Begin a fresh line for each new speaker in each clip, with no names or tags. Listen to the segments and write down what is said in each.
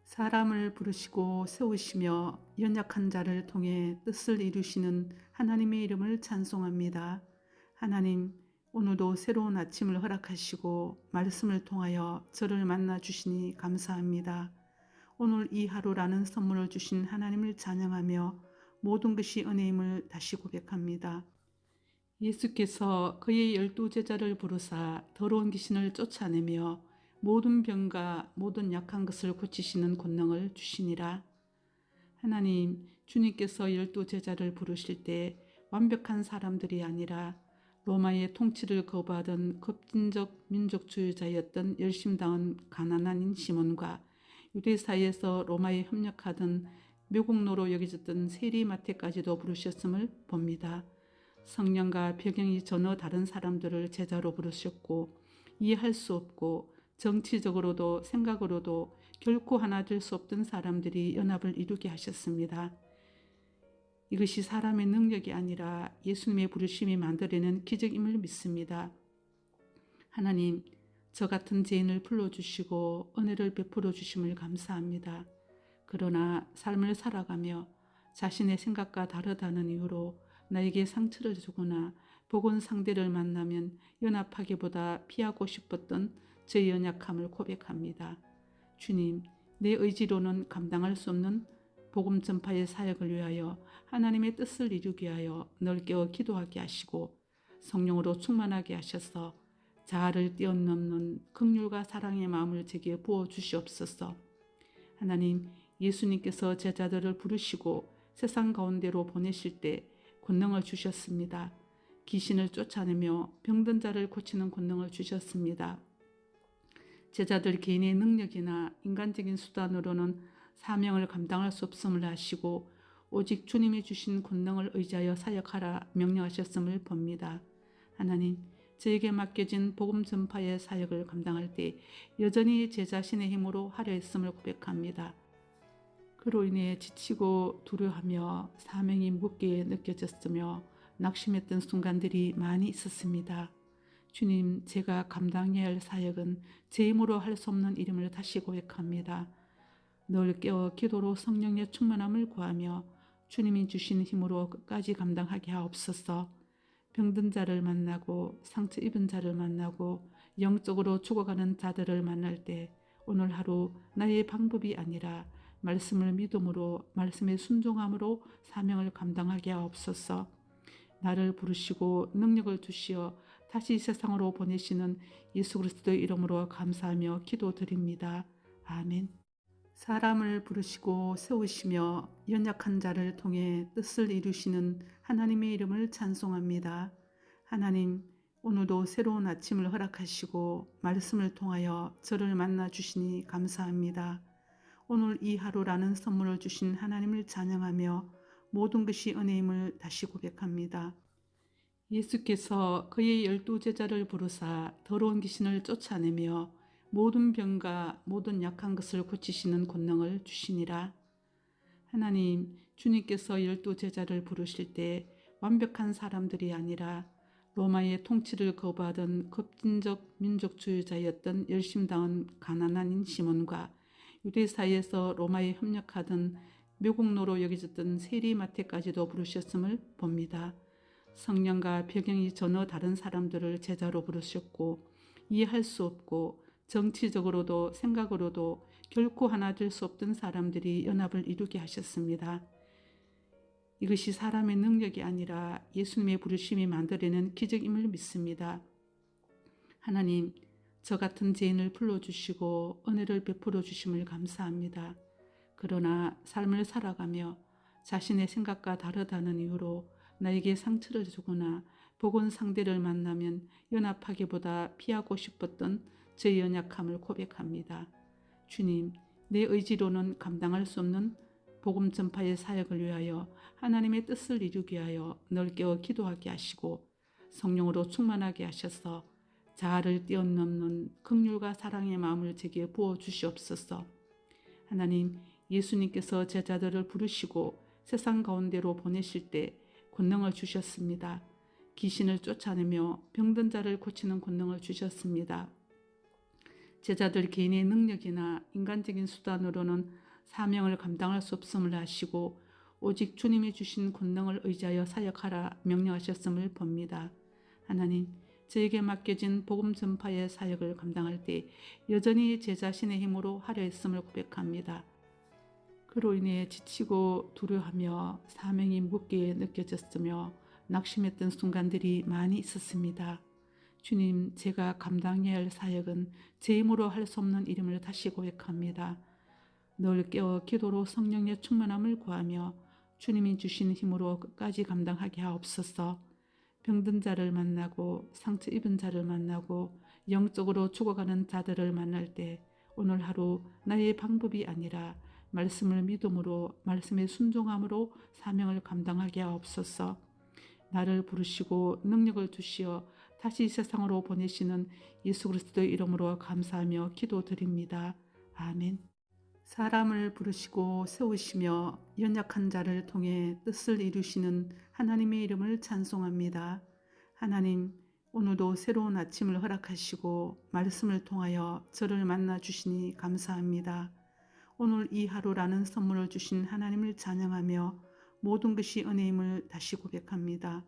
사람을 부르시고 세우시며 연약한 자를 통해 뜻을 이루시는 하나님의 이름을 찬송합니다. 하나님, 오늘도 새로운 아침을 허락하시고 말씀을 통하여 저를 만나 주시니 감사합니다. 오늘 이 하루라는 선물을 주신 하나님을 찬양하며 모든 것이 은혜임을 다시 고백합니다. 예수께서 그의 12제자를 부르사 더러운 귀신을 쫓아내며 모든 병과 모든 약한 것을 고치시는 권능을 주시니라. 하나님, 주님께서 12제자를 부르실 때 완벽한 사람들이 아니라 로마의 통치를 거부하던 급진적 민족주의자였던 열심당한 가난한 시몬과 유대 사이에서 로마에 협력하던 매국노로 여겨졌던 세리마태까지도 부르셨음을 봅니다. 성령과 배경이 전혀 다른 사람들을 제자로 부르셨고 이해할 수 없고 정치적으로도 생각으로도 결코 하나 될 수 없던 사람들이 연합을 이루게 하셨습니다. 이것이 사람의 능력이 아니라 예수님의 부르심이 만들어낸 기적임을 믿습니다. 하나님, 저 같은 죄인을 불러주시고 은혜를 베풀어 주심을 감사합니다. 그러나 삶을 살아가며 자신의 생각과 다르다는 이유로 나에게 상처를 주거나 복원 상대를 만나면 연합하기보다 피하고 싶었던 제 연약함을 고백합니다. 주님, 내 의지로는 감당할 수 없는 복음 전파의 사역을 위하여 하나님의 뜻을 이루기 위하여 넓게 기도하게 하시고 성령으로 충만하게 하셔서 자아를 뛰어넘는 긍휼과 사랑의 마음을 제게 부어 주시옵소서. 하나님, 예수님께서 제자들을 부르시고 세상 가운데로 보내실 때 권능을 주셨습니다. 귀신을 쫓아내며 병든 자를 고치는 권능을 주셨습니다. 제자들 개인의 능력이나 인간적인 수단으로는 사명을 감당할 수 없음을 아시고 오직 주님이 주신 권능을 의지하여 사역하라 명령하셨음을 봅니다. 하나님, 저에게 맡겨진 복음 전파의 사역을 감당할 때 여전히 제 자신의 힘으로 하려 했음을 고백합니다. 그로 인해 지치고 두려워하며 사명이 무겁게 느껴졌으며 낙심했던 순간들이 많이 있었습니다. 주님, 제가 감당해야 할 사역은 제 힘으로 할 수 없는 일임을 다시 고백합니다. 늘 깨어 기도로 성령의 충만함을 구하며 주님이 주신 힘으로 끝까지 감당하게 하옵소서. 병든 자를 만나고 상처 입은 자를 만나고 영적으로 죽어가는 자들을 만날 때 오늘 하루 나의 방법이 아니라 말씀을 믿음으로 말씀의 순종함으로 사명을 감당하게 하옵소서. 나를 부르시고 능력을 주시어 다시 세상으로 보내시는 예수 그리스도의 이름으로 감사하며 기도드립니다. 아멘. 사람을 부르시고 세우시며 연약한 자를 통해 뜻을 이루시는 하나님의 이름을 찬송합니다. 하나님, 오늘도 새로운 아침을 허락하시고 말씀을 통하여 저를 만나 주시니 감사합니다. 오늘 이 하루라는 선물을 주신 하나님을 찬양하며 모든 것이 은혜임을 다시 고백합니다. 예수께서 그의 12제자를 부르사 더러운 귀신을 쫓아내며 모든 병과 모든 약한 것을 고치시는 권능을 주시니라. 하나님, 주님께서 12제자를 부르실 때 완벽한 사람들이 아니라 로마의 통치를 거부하던 급진적 민족주의자였던 열심당한 가난한 시몬과 유대 사이에서 로마에 협력하던 매국노로 여겨졌던 세리마태까지도 부르셨음을 봅니다. 성령과 배경이 전혀 다른 사람들을 제자로 부르셨고 이해할 수 없고 정치적으로도 생각으로도 결코 하나 될 수 없던 사람들이 연합을 이루게 하셨습니다. 이것이 사람의 능력이 아니라 예수님의 부르심이 만들어낸 기적임을 믿습니다. 하나님, 저 같은 죄인을 불러주시고 은혜를 베풀어 주심을 감사합니다. 그러나 삶을 살아가며 자신의 생각과 다르다는 이유로 나에게 상처를 주거나 복원 상대를 만나면 연합하기보다 피하고 싶었던 제 연약함을 고백합니다. 주님, 내 의지로는 감당할 수 없는 복음 전파의 사역을 위하여 하나님의 뜻을 이루기 위하여 넓게 기도하게 하시고 성령으로 충만하게 하셔서 자아를 뛰어넘는 긍휼과 사랑의 마음을 제게 부어 주시옵소서. 하나님, 예수님께서 제자들을 부르시고 세상 가운데로 보내실 때 권능을 주셨습니다. 귀신을 쫓아내며 병든 자를 고치는 권능을 주셨습니다. 제자들 개인의 능력이나 인간적인 수단으로는 사명을 감당할 수 없음을 아시고 오직 주님이 주신 권능을 의지하여 사역하라 명령하셨음을 봅니다. 하나님, 저에게 맡겨진 복음 전파의 사역을 감당할 때 여전히 제 자신의 힘으로 하려 했음을 고백합니다. 그로 인해 지치고 두려워하며 사명이 무겁게 느껴졌으며 낙심했던 순간들이 많이 있었습니다. 주님, 제가 감당해야 할 사역은 제 힘으로 할 수 없는 일임을 다시 고백합니다. 늘 깨어 기도로 성령의 충만함을 구하며 주님이 주신 힘으로 끝까지 감당하게 하옵소서. 병든 자를 만나고 상처 입은 자를 만나고 영적으로 죽어가는 자들을 만날 때 오늘 하루 나의 방법이 아니라 말씀을 믿음으로 말씀의 순종함으로 사명을 감당하게 하옵소서. 나를 부르시고 능력을 주시어 다시 세상으로 보내시는 예수 그리스도의 이름으로 감사하며 기도드립니다. 아멘. 사람을 부르시고 세우시며 연약한 자를 통해 뜻을 이루시는 하나님의 이름을 찬송합니다. 하나님, 오늘도 새로운 아침을 허락하시고 말씀을 통하여 저를 만나 주시니 감사합니다. 오늘 이 하루라는 선물을 주신 하나님을 찬양하며 모든 것이 은혜임을 다시 고백합니다.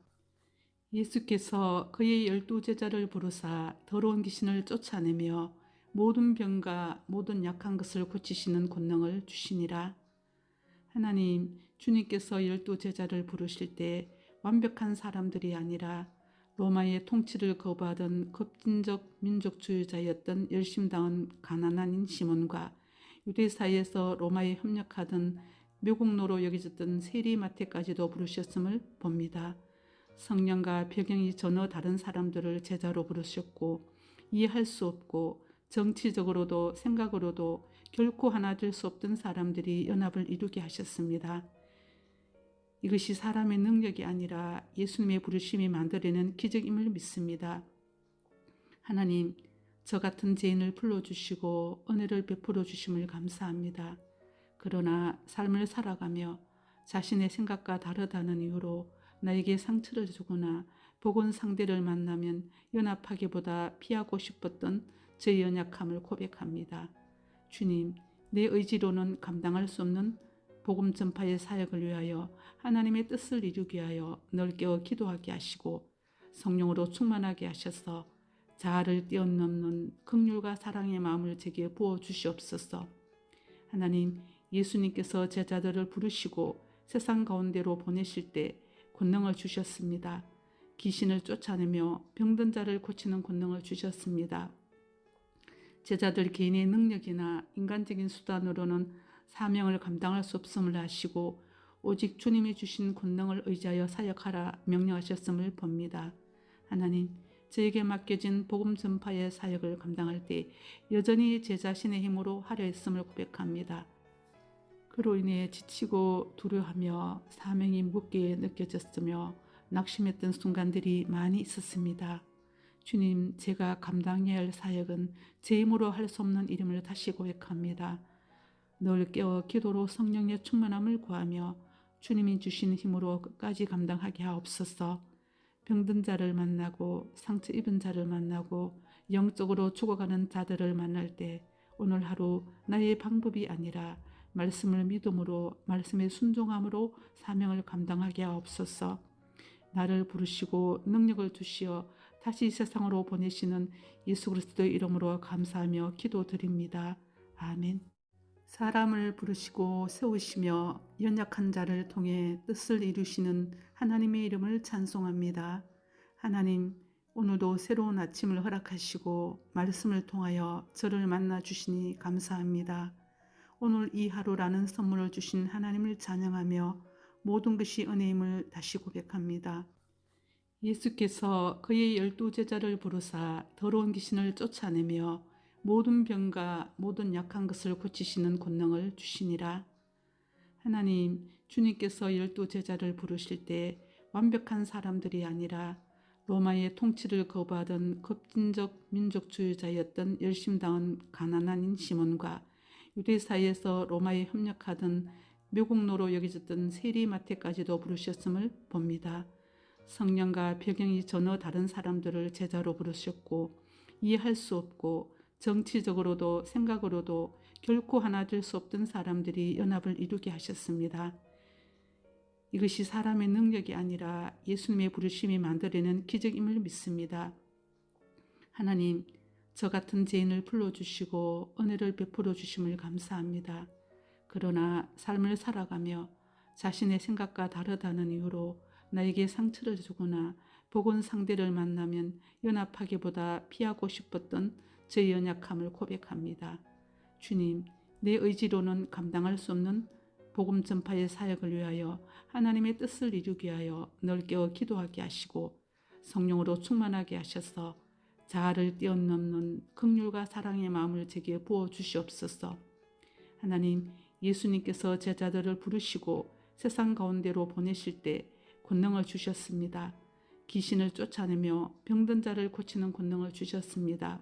예수께서 그의 12제자를 부르사 더러운 귀신을 쫓아내며 모든 병과 모든 약한 것을 고치시는 권능을 주시니라. 하나님, 주님께서 12제자를 부르실 때 완벽한 사람들이 아니라 로마의 통치를 거부하던 급진적 민족주의자였던 열심당한 가난한 시몬과 유대 사이에서 로마에 협력하던 묘국노로 여겨졌던 세리마태까지도 부르셨음을 봅니다. 성령과 배경이 전혀 다른 사람들을 제자로 부르셨고 이해할 수 없고 정치적으로도 생각으로도 결코 하나 될 수 없던 사람들이 연합을 이루게 하셨습니다. 이것이 사람의 능력이 아니라 예수님의 부르심이 만들어낸 기적임을 믿습니다. 하나님, 저 같은 죄인을 불러주시고 은혜를 베풀어 주심을 감사합니다. 그러나 삶을 살아가며 자신의 생각과 다르다는 이유로 나에게 상처를 주거나 복원 상대를 만나면 연합하기보다 피하고 싶었던 제 연약함을 고백합니다. 주님, 내 의지로는 감당할 수 없는 복음 전파의 사역을 위하여 하나님의 뜻을 이루기 위하여 늘 깨어 기도하게 하시고 성령으로 충만하게 하셔서 자아를 뛰어넘는 긍휼과 사랑의 마음을 제게 부어주시옵소서. 하나님, 예수님께서 제자들을 부르시고 세상 가운데로 보내실 때 권능을 주셨습니다. 귀신을 쫓아내며 병든 자를 고치는 권능을 주셨습니다. 제자들 개인의 능력이나 인간적인 수단으로는 사명을 감당할 수 없음을 아시고 오직 주님이 주신 권능을 의지하여 사역하라 명령하셨음을 봅니다. 하나님, 저에게 맡겨진 복음 전파의 사역을 감당할 때 여전히 제 자신의 힘으로 하려 했음을 고백합니다. 그로 인해 지치고 두려워하며 사명이 무겁게 느껴졌으며 낙심했던 순간들이 많이 있었습니다. 주님, 제가 감당해야 할 사역은 제 힘으로 할 수 없는 일임을 다시 고백합니다. 늘 깨어 기도로 성령의 충만함을 구하며 주님이 주신 힘으로 끝까지 감당하게 하옵소서. 병든 자를 만나고 상처 입은 자를 만나고 영적으로 죽어가는 자들을 만날 때 오늘 하루 나의 방법이 아니라 말씀을 믿음으로 말씀의 순종함으로 사명을 감당하게 하옵소서. 나를 부르시고 능력을 주시어 다시 세상으로 보내시는 예수 그리스도의 이름으로 감사하며 기도드립니다. 아멘. 사람을 부르시고 세우시며 연약한 자를 통해 뜻을 이루시는 하나님의 이름을 찬송합니다. 하나님, 오늘도 새로운 아침을 허락하시고 말씀을 통하여 저를 만나 주시니 감사합니다. 오늘 이 하루라는 선물을 주신 하나님을 찬양하며 모든 것이 은혜임을 다시 고백합니다. 예수께서 그의 12제자를 부르사 더러운 귀신을 쫓아내며 모든 병과 모든 약한 것을 고치시는 권능을 주시니라. 하나님, 주님께서 12제자를 부르실 때 완벽한 사람들이 아니라 로마의 통치를 거부하던 급진적 민족주의자였던 열심당한 가난한 시몬과 유대 사이에서 로마에 협력하던 묘국노로 여겨졌던 세리마태까지도 부르셨음을 봅니다. 성령과 배경이 전혀 다른 사람들을 제자로 부르셨고 이해할 수 없고 정치적으로도 생각으로도 결코 하나 될 수 없던 사람들이 연합을 이루게 하셨습니다. 이것이 사람의 능력이 아니라 예수님의 부르심이 만들어낸 기적임을 믿습니다. 하나님, 저 같은 죄인을 불러주시고 은혜를 베풀어 주심을 감사합니다. 그러나 삶을 살아가며 자신의 생각과 다르다는 이유로 나에게 상처를 주거나 복원 상대를 만나면 연합하기보다 피하고 싶었던 제 연약함을 고백합니다. 주님, 내 의지로는 감당할 수 없는 복음 전파의 사역을 위하여 하나님의 뜻을 이루기 위하여 넓게 기도하게 하시고 성령으로 충만하게 하셔서 자아를 뛰어넘는 긍휼과 사랑의 마음을 제게 부어 주시옵소서. 하나님, 예수님께서 제자들을 부르시고 세상 가운데로 보내실 때 권능을 주셨습니다. 귀신을 쫓아내며 병든 자를 고치는 권능을 주셨습니다.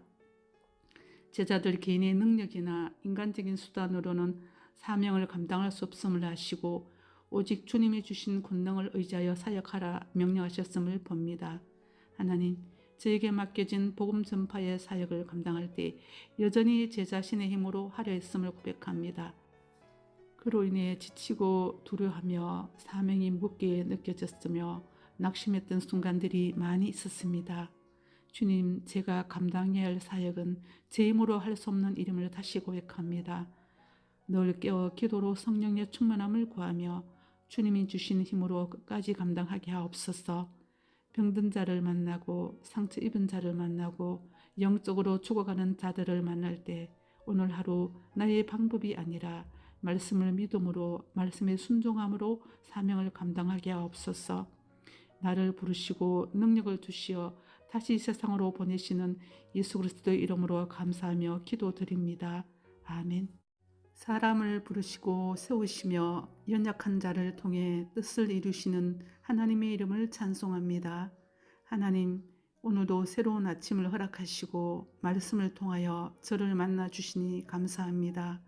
제자들 개인의 능력이나 인간적인 수단으로는 사명을 감당할 수 없음을 아시고 오직 주님이 주신 권능을 의지하여 사역하라 명령하셨음을 봅니다. 하나님, 저에게 맡겨진 복음 전파의 사역을 감당할 때 여전히 제 자신의 힘으로 하려 했음을 고백합니다. 그로 인해 지치고 두려워하며 사명이 무겁게 느껴졌으며 낙심했던 순간들이 많이 있었습니다. 주님, 제가 감당해야 할 사역은 제 힘으로 할 수 없는 일임을 다시 고백합니다. 늘 깨어 기도로 성령의 충만함을 구하며 주님이 주신 힘으로 끝까지 감당하게 하옵소서. 병든 자를 만나고 상처 입은 자를 만나고 영적으로 죽어가는 자들을 만날 때 오늘 하루 나의 방법이 아니라 말씀을 믿음으로 말씀의 순종함으로 사명을 감당하게 하옵소서. 나를 부르시고 능력을 주시어 다시 세상으로 보내시는 예수 그리스도의 이름으로 감사하며 기도드립니다. 아멘. 사람을 부르시고 세우시며 연약한 자를 통해 뜻을 이루시는 하나님의 이름을 찬송합니다. 하나님, 오늘도 새로운 아침을 허락하시고 말씀을 통하여 저를 만나 주시니 감사합니다.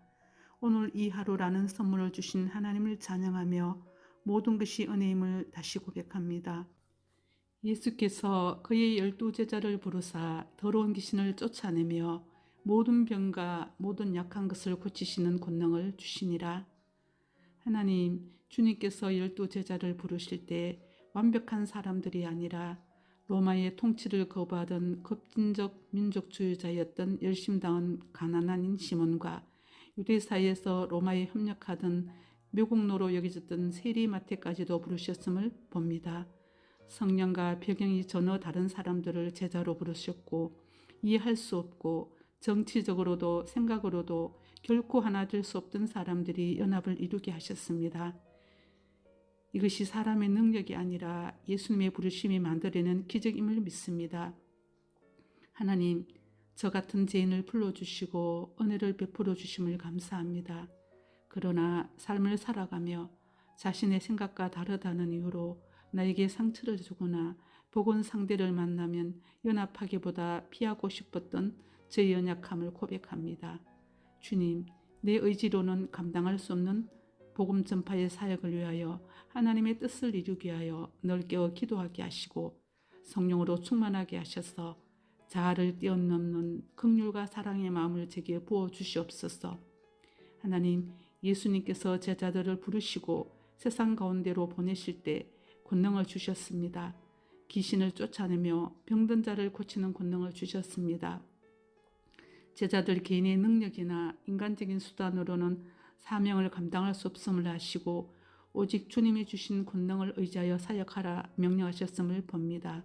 오늘 이 하루라는 선물을 주신 하나님을 찬양하며 모든 것이 은혜임을 다시 고백합니다. 예수께서 그의 12제자를 부르사 더러운 귀신을 쫓아내며 모든 병과 모든 약한 것을 고치시는 권능을 주시니라. 하나님, 주님께서 12제자를 부르실 때 완벽한 사람들이 아니라 로마의 통치를 거부하던 급진적 민족주의자였던 열심당한 가난한 시몬과 유대 사이에서 로마에 협력하던 매국노로 여겨졌던 세리마태까지도 부르셨음을 봅니다. 성령과 배경이 전혀 다른 사람들을 제자로 부르셨고 이해할 수 없고 정치적으로도 생각으로도 결코 하나 될 수 없던 사람들이 연합을 이루게 하셨습니다. 이것이 사람의 능력이 아니라 예수님의 부르심이 만들어낸 기적임을 믿습니다. 하나님, 저 같은 죄인을 불러주시고 은혜를 베풀어 주심을 감사합니다. 그러나 삶을 살아가며 자신의 생각과 다르다는 이유로 나에게 상처를 주거나 복원 상대를 만나면 연합하기보다 피하고 싶었던 제 연약함을 고백합니다. 주님, 내 의지로는 감당할 수 없는 복음 전파의 사역을 위하여 하나님의 뜻을 이루기 위하여 넓게 기도하게 하시고 성령으로 충만하게 하셔서 자아를 뛰어넘는 긍휼과 사랑의 마음을 제게 부어 주시옵소서. 하나님, 예수님께서 제자들을 부르시고 세상 가운데로 보내실 때 권능을 주셨습니다. 귀신을 쫓아내며 병든 자를 고치는 권능을 주셨습니다. 제자들 개인의 능력이나 인간적인 수단으로는 사명을 감당할 수 없음을 아시고 오직 주님이 주신 권능을 의지하여 사역하라 명령하셨음을 봅니다.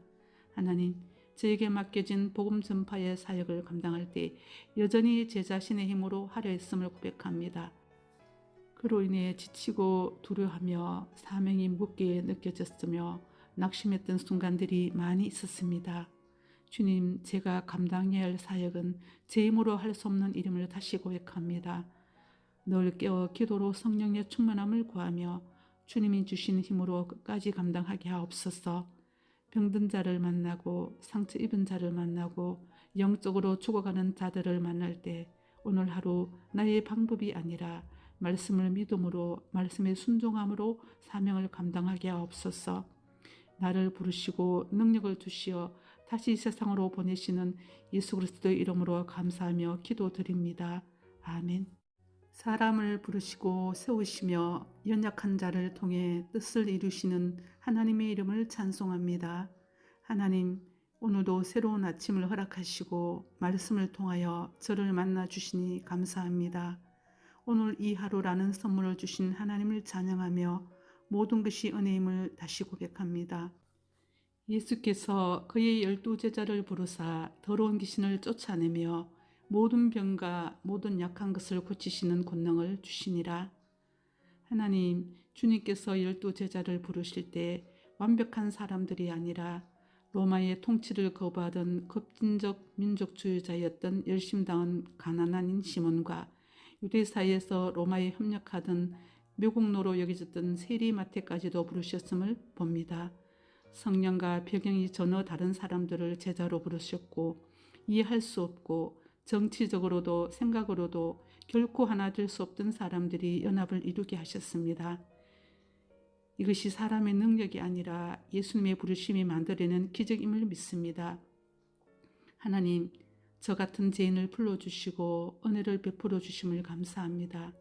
하나님, 저에게 맡겨진 복음 전파의 사역을 감당할 때 여전히 제 자신의 힘으로 하려 했음을 고백합니다. 그로 인해 지치고 두려워하며 사명이 무겁게 느껴졌으며 낙심했던 순간들이 많이 있었습니다. 주님, 제가 감당해야 할 사역은 제 힘으로 할 수 없는 일임을 다시 고백합니다. 늘 깨어 기도로 성령의 충만함을 구하며 주님이 주신 힘으로 끝까지 감당하게 하옵소서. 병든 자를 만나고 상처 입은 자를 만나고 영적으로 죽어가는 자들을 만날 때 오늘 하루 나의 방법이 아니라 말씀을 믿음으로 말씀의 순종함으로 사명을 감당하게 하옵소서. 나를 부르시고 능력을 주시어 다시 세상으로 보내시는 예수 그리스도의 이름으로 감사하며 기도드립니다. 아멘. 사람을 부르시고 세우시며 연약한 자를 통해 뜻을 이루시는 하나님의 이름을 찬송합니다. 하나님, 오늘도 새로운 아침을 허락하시고 말씀을 통하여 저를 만나 주시니 감사합니다. 오늘 이 하루라는 선물을 주신 하나님을 찬양하며 모든 것이 은혜임을 다시 고백합니다. 예수께서 그의 12제자를 부르사 더러운 귀신을 쫓아내며 모든 병과 모든 약한 것을 고치시는 권능을 주시니라. 하나님, 주님께서 12제자를 부르실 때 완벽한 사람들이 아니라 로마의 통치를 거부하던 급진적 민족주의자였던 열심당한 가난한 시몬과 유대 사이에서 로마에 협력하던 묘국노로 여겨졌던 세리마태까지도 부르셨음을 봅니다. 성령과 배경이 전혀 다른 사람들을 제자로 부르셨고 이해할 수 없고 정치적으로도 생각으로도 결코 하나 될 수 없던 사람들이 연합을 이루게 하셨습니다. 이것이 사람의 능력이 아니라 예수님의 부르심이 만들어낸 기적임을 믿습니다. 하나님, 저 같은 죄인을 불러주시고 은혜를 베풀어 주심을 감사합니다.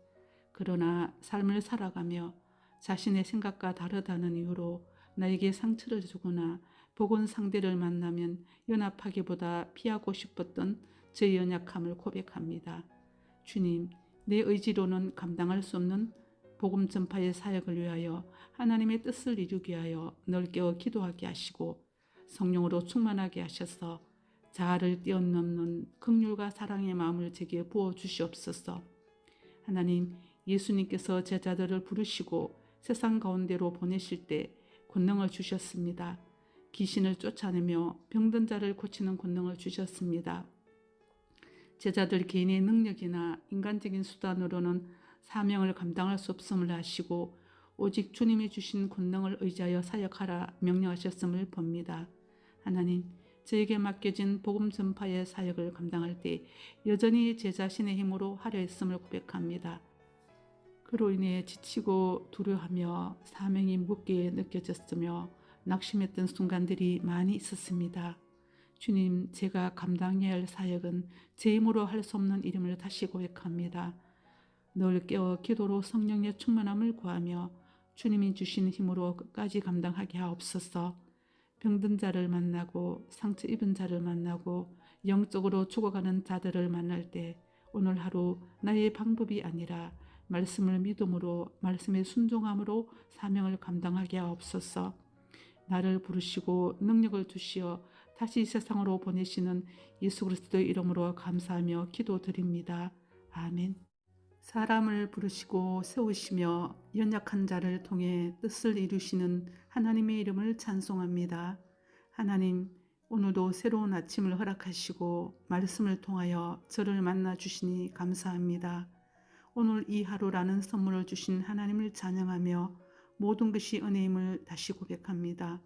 그러나 삶을 살아가며 자신의 생각과 다르다는 이유로 나에게 상처를 주거나 복원 상대를 만나면 연합하기보다 피하고 싶었던 제 연약함을 고백합니다. 주님, 내 의지로는 감당할 수 없는 복음 전파의 사역을 위하여 하나님의 뜻을 이루기 위하여 넓게 기도하게 하시고 성령으로 충만하게 하셔서 자아를 뛰어넘는 긍휼과 사랑의 마음을 제게 부어 주시옵소서. 하나님, 예수님께서 제자들을 부르시고 세상 가운데로 보내실 때 권능을 주셨습니다. 귀신을 쫓아내며 병든 자를 고치는 권능을 주셨습니다. 제자들 개인의 능력이나 인간적인 수단으로는 사명을 감당할 수 없음을 아시고 오직 주님이 주신 권능을 의지하여 사역하라 명령하셨음을 봅니다. 하나님, 저에게 맡겨진 복음 전파의 사역을 감당할 때 여전히 제 자신의 힘으로 하려 했음을 고백합니다. 그로 인해 지치고 두려워하며 사명이 무겁게 느껴졌으며 낙심했던 순간들이 많이 있었습니다. 주님, 제가 감당해야 할 사역은 제 힘으로 할 수 없는 일임을 다시 고백합니다. 늘 깨어 기도로 성령의 충만함을 구하며 주님이 주신 힘으로 끝까지 감당하게 하옵소서. 병든 자를 만나고 상처 입은 자를 만나고 영적으로 죽어가는 자들을 만날 때 오늘 하루 나의 방법이 아니라 말씀을 믿음으로 말씀의 순종함으로 사명을 감당하게 하옵소서. 나를 부르시고 능력을 주시어 다시 세상으로 보내시는 예수 그리스도의 이름으로 감사하며 기도드립니다. 아멘. 사람을 부르시고 세우시며 연약한 자를 통해 뜻을 이루시는 하나님의 이름을 찬송합니다. 하나님, 오늘도 새로운 아침을 허락하시고 말씀을 통하여 저를 만나 주시니 감사합니다. 오늘 이 하루라는 선물을 주신 하나님을 찬양하며 모든 것이 은혜임을 다시 고백합니다.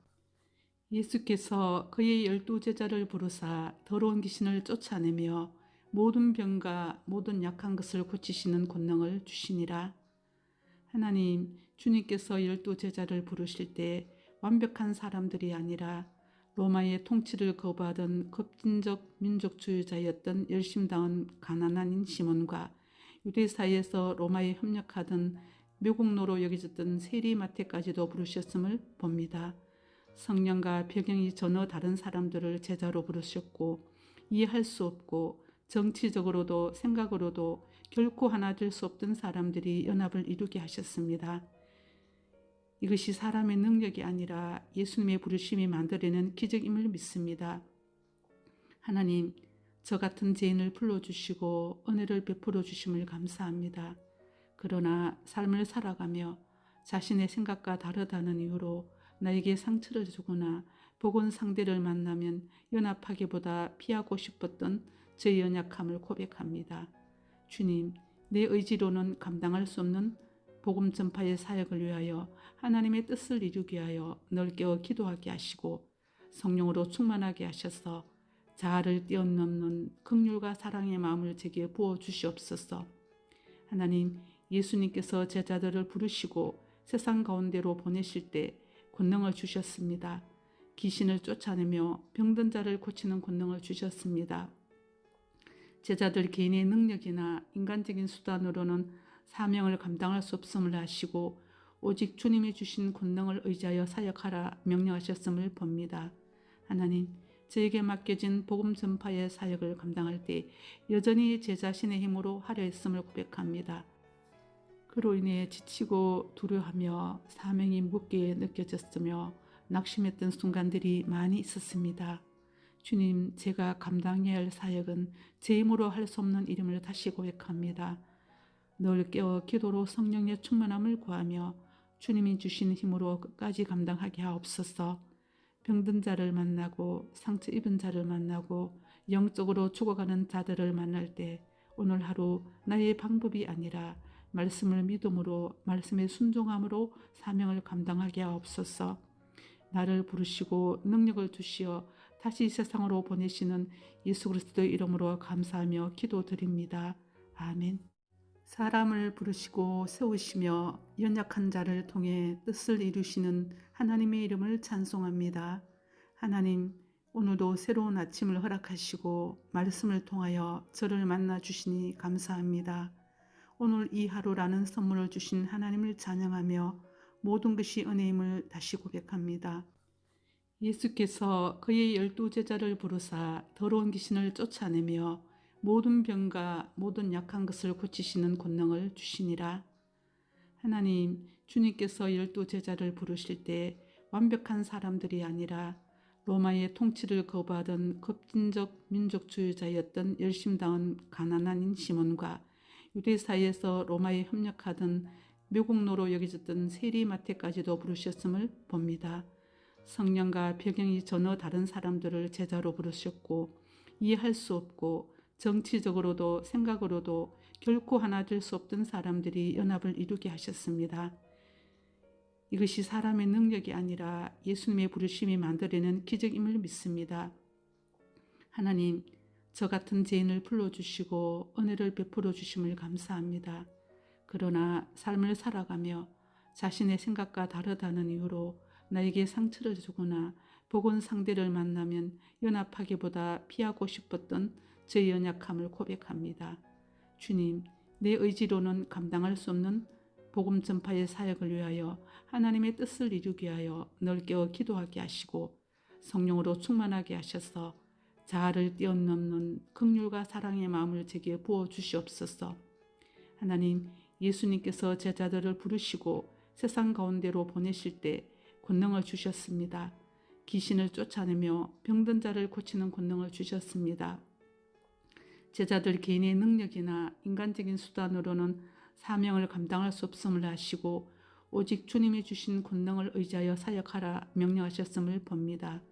예수께서 그의 12제자를 부르사 더러운 귀신을 쫓아내며 모든 병과 모든 약한 것을 고치시는 권능을 주시니라. 하나님, 주님께서 12제자를 부르실 때 완벽한 사람들이 아니라 로마의 통치를 거부하던 급진적 민족주의자였던 열심당한 가난한 시몬과 유대 사이에서 로마에 협력하던 묘국노로 여겨졌던 세리마태까지도 부르셨음을 봅니다. 성령과 배경이 전혀 다른 사람들을 제자로 부르셨고 이해할 수 없고 정치적으로도 생각으로도 결코 하나 될 수 없던 사람들이 연합을 이루게 하셨습니다. 이것이 사람의 능력이 아니라 예수님의 부르심이 만들어낸 기적임을 믿습니다. 하나님, 저 같은 죄인을 불러주시고 은혜를 베풀어 주심을 감사합니다. 그러나 삶을 살아가며 자신의 생각과 다르다는 이유로 나에게 상처를 주거나 복원 상대를 만나면 연합하기보다 피하고 싶었던 제 연약함을 고백합니다. 주님, 내 의지로는 감당할 수 없는 복음 전파의 사역을 위하여 하나님의 뜻을 이루기 위하여 넓게 기도하게 하시고 성령으로 충만하게 하셔서 자아를 뛰어넘는 긍휼과 사랑의 마음을 제게 부어 주시옵소서. 하나님, 예수님께서 제자들을 부르시고 세상 가운데로 보내실 때 권능을 주셨습니다. 귀신을 쫓아내며 병든 자를 고치는 권능을 주셨습니다. 제자들 개인의 능력이나 인간적인 수단으로는 사명을 감당할 수 없음을 아시고 오직 주님이 주신 권능을 의지하여 사역하라 명령하셨음을 봅니다. 하나님, 저에게 맡겨진 복음 전파의 사역을 감당할 때 여전히 제 자신의 힘으로 하려 했음을 고백합니다. 그로 인해 지치고 두려워하며 사명이 무겁게 느껴졌으며 낙심했던 순간들이 많이 있었습니다. 주님, 제가 감당해야 할 사역은 제 힘으로 할 수 없는 일임을 다시 고백합니다. 늘 깨어 기도로 성령의 충만함을 구하며 주님이 주신 힘으로 끝까지 감당하게 하옵소서. 병든 자를 만나고 상처 입은 자를 만나고 영적으로 죽어가는 자들을 만날 때 오늘 하루 나의 방법이 아니라 말씀을 믿음으로 말씀에 순종함으로 사명을 감당하게 하옵소서. 나를 부르시고 능력을 주시어 다시 세상으로 보내시는 예수 그리스도의 이름으로 감사하며 기도드립니다. 아멘. 사람을 부르시고 세우시며 연약한 자를 통해 뜻을 이루시는 하나님의 이름을 찬송합니다. 하나님, 오늘도 새로운 아침을 허락하시고 말씀을 통하여 저를 만나 주시니 감사합니다. 오늘 이 하루라는 선물을 주신 하나님을 찬양하며 모든 것이 은혜임을 다시 고백합니다. 예수께서 그의 12제자를 부르사 더러운 귀신을 쫓아내며 모든 병과 모든 약한 것을 고치시는 권능을 주시니라. 하나님, 주님께서 12제자를 부르실 때 완벽한 사람들이 아니라 로마의 통치를 거부하던 급진적 민족주의자였던 열심당한 가난한 시몬과 유대 사이에서 로마에 협력하던 묘국노로 여겨졌던 세리마태까지도 부르셨음을 봅니다. 성령과 배경이 전혀 다른 사람들을 제자로 부르셨고 이해할 수 없고 정치적으로도 생각으로도 결코 하나 될 수 없던 사람들이 연합을 이루게 하셨습니다. 이것이 사람의 능력이 아니라 예수님의 부르심이 만들어낸 기적임을 믿습니다. 하나님, 저 같은 죄인을 불러주시고 은혜를 베풀어 주심을 감사합니다. 그러나 삶을 살아가며 자신의 생각과 다르다는 이유로 나에게 상처를 주거나 복원 상대를 만나면 연합하기보다 피하고 싶었던 제 연약함을 고백합니다. 주님, 내 의지로는 감당할 수 없는 복음 전파의 사역을 위하여 하나님의 뜻을 이루기 위하여 늘 깨어 기도하게 하시고 성령으로 충만하게 하셔서 자아를 뛰어넘는 긍휼과 사랑의 마음을 제게 부어주시옵소서. 하나님, 예수님께서 제자들을 부르시고 세상 가운데로 보내실 때 권능을 주셨습니다. 귀신을 쫓아내며 병든 자를 고치는 권능을 주셨습니다. 제자들 개인의 능력이나 인간적인 수단으로는 사명을 감당할 수 없음을 아시고 오직 주님이 주신 권능을 의지하여 사역하라 명령하셨음을 봅니다.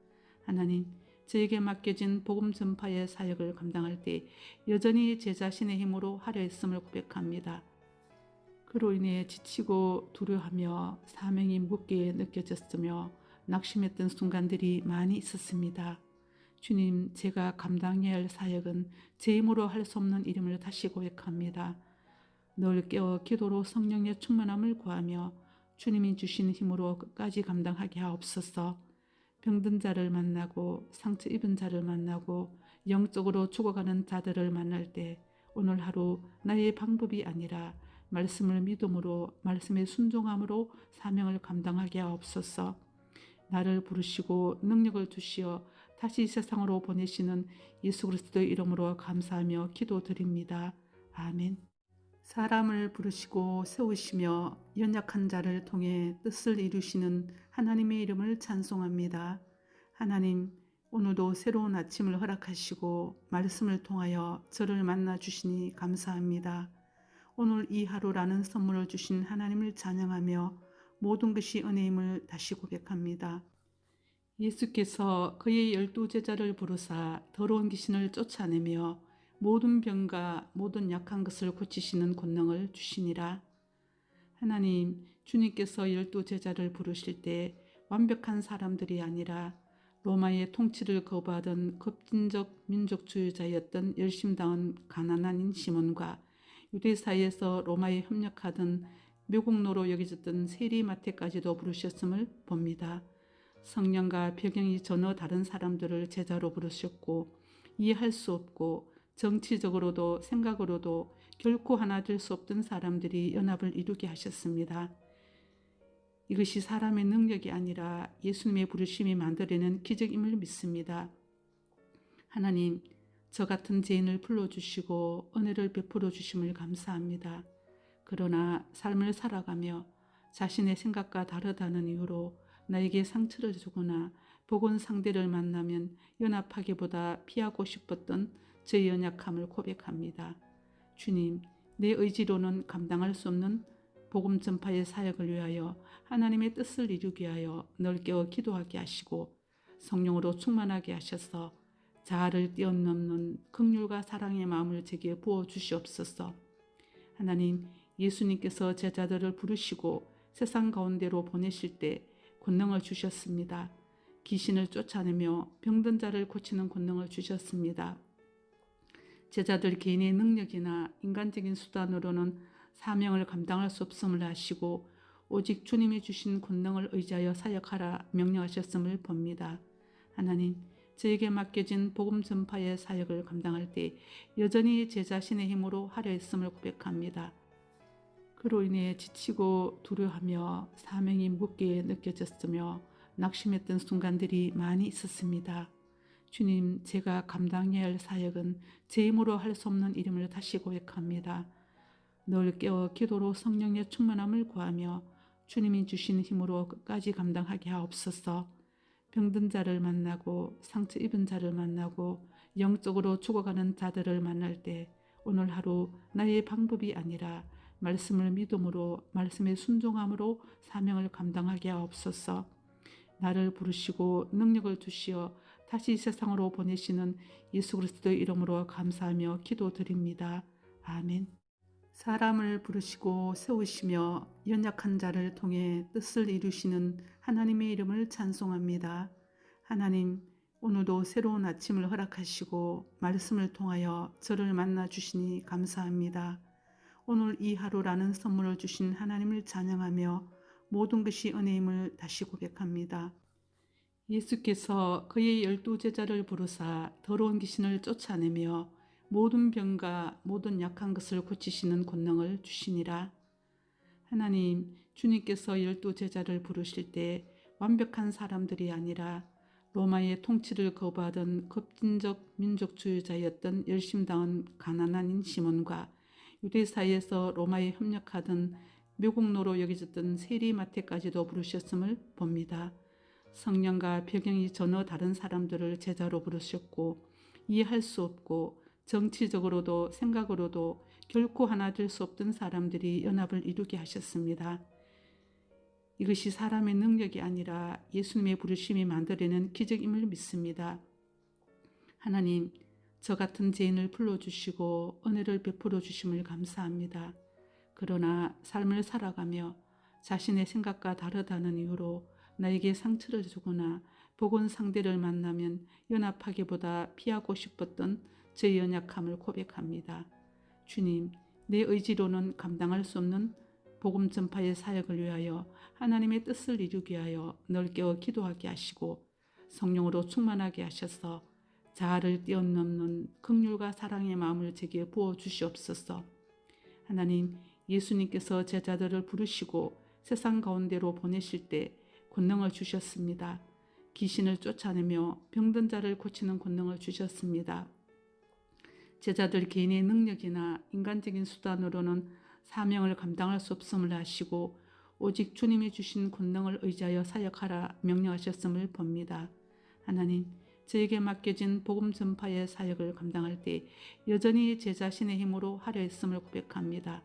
하나님, 저에게 맡겨진 복음 전파의 사역을 감당할 때 여전히 제 자신의 힘으로 하려 했음을 고백합니다. 그로 인해 지치고 두려워하며 사명이 무겁게 느껴졌으며 낙심했던 순간들이 많이 있었습니다. 주님, 제가 감당해야 할 사역은 제 힘으로 할 수 없는 일임을 다시 고백합니다. 늘 깨어 기도로 성령의 충만함을 구하며 주님이 주신 힘으로 끝까지 감당하게 하옵소서. 병든 자를 만나고 상처 입은 자를 만나고 영적으로 죽어가는 자들을 만날 때 오늘 하루 나의 방법이 아니라 말씀을 믿음으로 말씀에 순종함으로 사명을 감당하게 하옵소서. 나를 부르시고 능력을 주시어 다시 세상으로 보내시는 예수 그리스도의 이름으로 감사하며 기도드립니다. 아멘. 사람을 부르시고 세우시며 연약한 자를 통해 뜻을 이루시는 하나님의 이름을 찬송합니다. 하나님, 오늘도 새로운 아침을 허락하시고 말씀을 통하여 저를 만나 주시니 감사합니다. 오늘 이 하루라는 선물을 주신 하나님을 찬양하며 모든 것이 은혜임을 다시 고백합니다. 예수께서 그의 12제자를 부르사 더러운 귀신을 쫓아내며 모든 병과 모든 약한 것을 고치시는 권능을 주시니라. 하나님, 주님께서 12제자를 부르실 때 완벽한 사람들이 아니라 로마의 통치를 거부하던 급진적 민족주의자였던 열심당한 가난한 시몬과 유대 사이에서 로마에 협력하던 묘국노로 여겨졌던 세리마태까지도 부르셨음을 봅니다. 성령과 배경이 전혀 다른 사람들을 제자로 부르셨고 이해할 수 없고 정치적으로도 생각으로도 결코 하나 될 수 없던 사람들이 연합을 이루게 하셨습니다. 이것이 사람의 능력이 아니라 예수님의 부르심이 만들어낸 기적임을 믿습니다. 하나님, 저 같은 죄인을 불러주시고 은혜를 베풀어 주심을 감사합니다. 그러나 삶을 살아가며 자신의 생각과 다르다는 이유로 나에게 상처를 주거나 복원 상대를 만나면 연합하기보다 피하고 싶었던 제 연약함을 고백합니다. 주님, 내 의지로는 감당할 수 없는 복음 전파의 사역을 위하여 하나님의 뜻을 이루기 위하여 넓게 기도하게 하시고 성령으로 충만하게 하셔서 자아를 뛰어넘는 긍휼과 사랑의 마음을 제게 부어 주시옵소서. 하나님, 예수님께서 제자들을 부르시고 세상 가운데로 보내실 때 권능을 주셨습니다. 귀신을 쫓아내며 병든 자를 고치는 권능을 주셨습니다. 제자들 개인의 능력이나 인간적인 수단으로는 사명을 감당할 수 없음을 아시고 오직 주님이 주신 권능을 의지하여 사역하라 명령하셨음을 봅니다. 하나님, 저에게 맡겨진 복음 전파의 사역을 감당할 때 여전히 제 자신의 힘으로 하려 했음을 고백합니다. 그로 인해 지치고 두려워하며 사명이 무겁게 느껴졌으며 낙심했던 순간들이 많이 있었습니다. 주님, 제가 감당해야 할 사역은 제 힘으로 할 수 없는 일임을 다시 고백합니다. 늘 깨어 기도로 성령의 충만함을 구하며 주님이 주신 힘으로 끝까지 감당하게 하옵소서. 병든 자를 만나고 상처 입은 자를 만나고 영적으로 죽어가는 자들을 만날 때 오늘 하루 나의 방법이 아니라 말씀을 믿음으로 말씀의 순종함으로 사명을 감당하게 하옵소서. 나를 부르시고 능력을 주시어 다시 세상으로 보내시는 예수 그리스도의 이름으로 감사하며 기도드립니다. 아멘. 사람을 부르시고 세우시며 연약한 자를 통해 뜻을 이루시는 하나님의 이름을 찬송합니다. 하나님, 오늘도 새로운 아침을 허락하시고 말씀을 통하여 저를 만나 주시니 감사합니다. 오늘 이 하루라는 선물을 주신 하나님을 찬양하며 모든 것이 은혜임을 다시 고백합니다. 예수께서 그의 12제자를 부르사 더러운 귀신을 쫓아내며 모든 병과 모든 약한 것을 고치시는 권능을 주시니라. 하나님, 주님께서 12제자를 부르실 때 완벽한 사람들이 아니라 로마의 통치를 거부하던 급진적 민족주의자였던 열심당한 가난한 시몬과 유대 사이에서 로마에 협력하던 매국노로 여겨졌던 세리마태까지도 부르셨음을 봅니다. 성령과 배경이 전혀 다른 사람들을 제자로 부르셨고 이해할 수 없고 정치적으로도 생각으로도 결코 하나 될 수 없던 사람들이 연합을 이루게 하셨습니다. 이것이 사람의 능력이 아니라 예수님의 부르심이 만들어낸 기적임을 믿습니다. 하나님, 저 같은 죄인을 불러주시고 은혜를 베풀어 주심을 감사합니다. 그러나 삶을 살아가며 자신의 생각과 다르다는 이유로 나에게 상처를 주거나 복원 상대를 만나면 연합하기보다 피하고 싶었던 제 연약함을 고백합니다. 주님, 내 의지로는 감당할 수 없는 복음 전파의 사역을 위하여 하나님의 뜻을 이루기 위하여 넓게 기도하게 하시고 성령으로 충만하게 하셔서 자아를 뛰어넘는 긍휼과 사랑의 마음을 제게 부어 주시옵소서. 하나님, 예수님께서 제자들을 부르시고 세상 가운데로 보내실 때 권능을 주셨습니다. 귀신을 쫓아내며 병든 자를 고치는 권능을 주셨습니다. 제자들 개인의 능력이나 인간적인 수단으로는 사명을 감당할 수 없음을 아시고 오직 주님이 주신 권능을 의지하여 사역하라 명령하셨음을 봅니다. 하나님, 저에게 맡겨진 복음 전파의 사역을 감당할 때 여전히 제 자신의 힘으로 하려 했음을 고백합니다.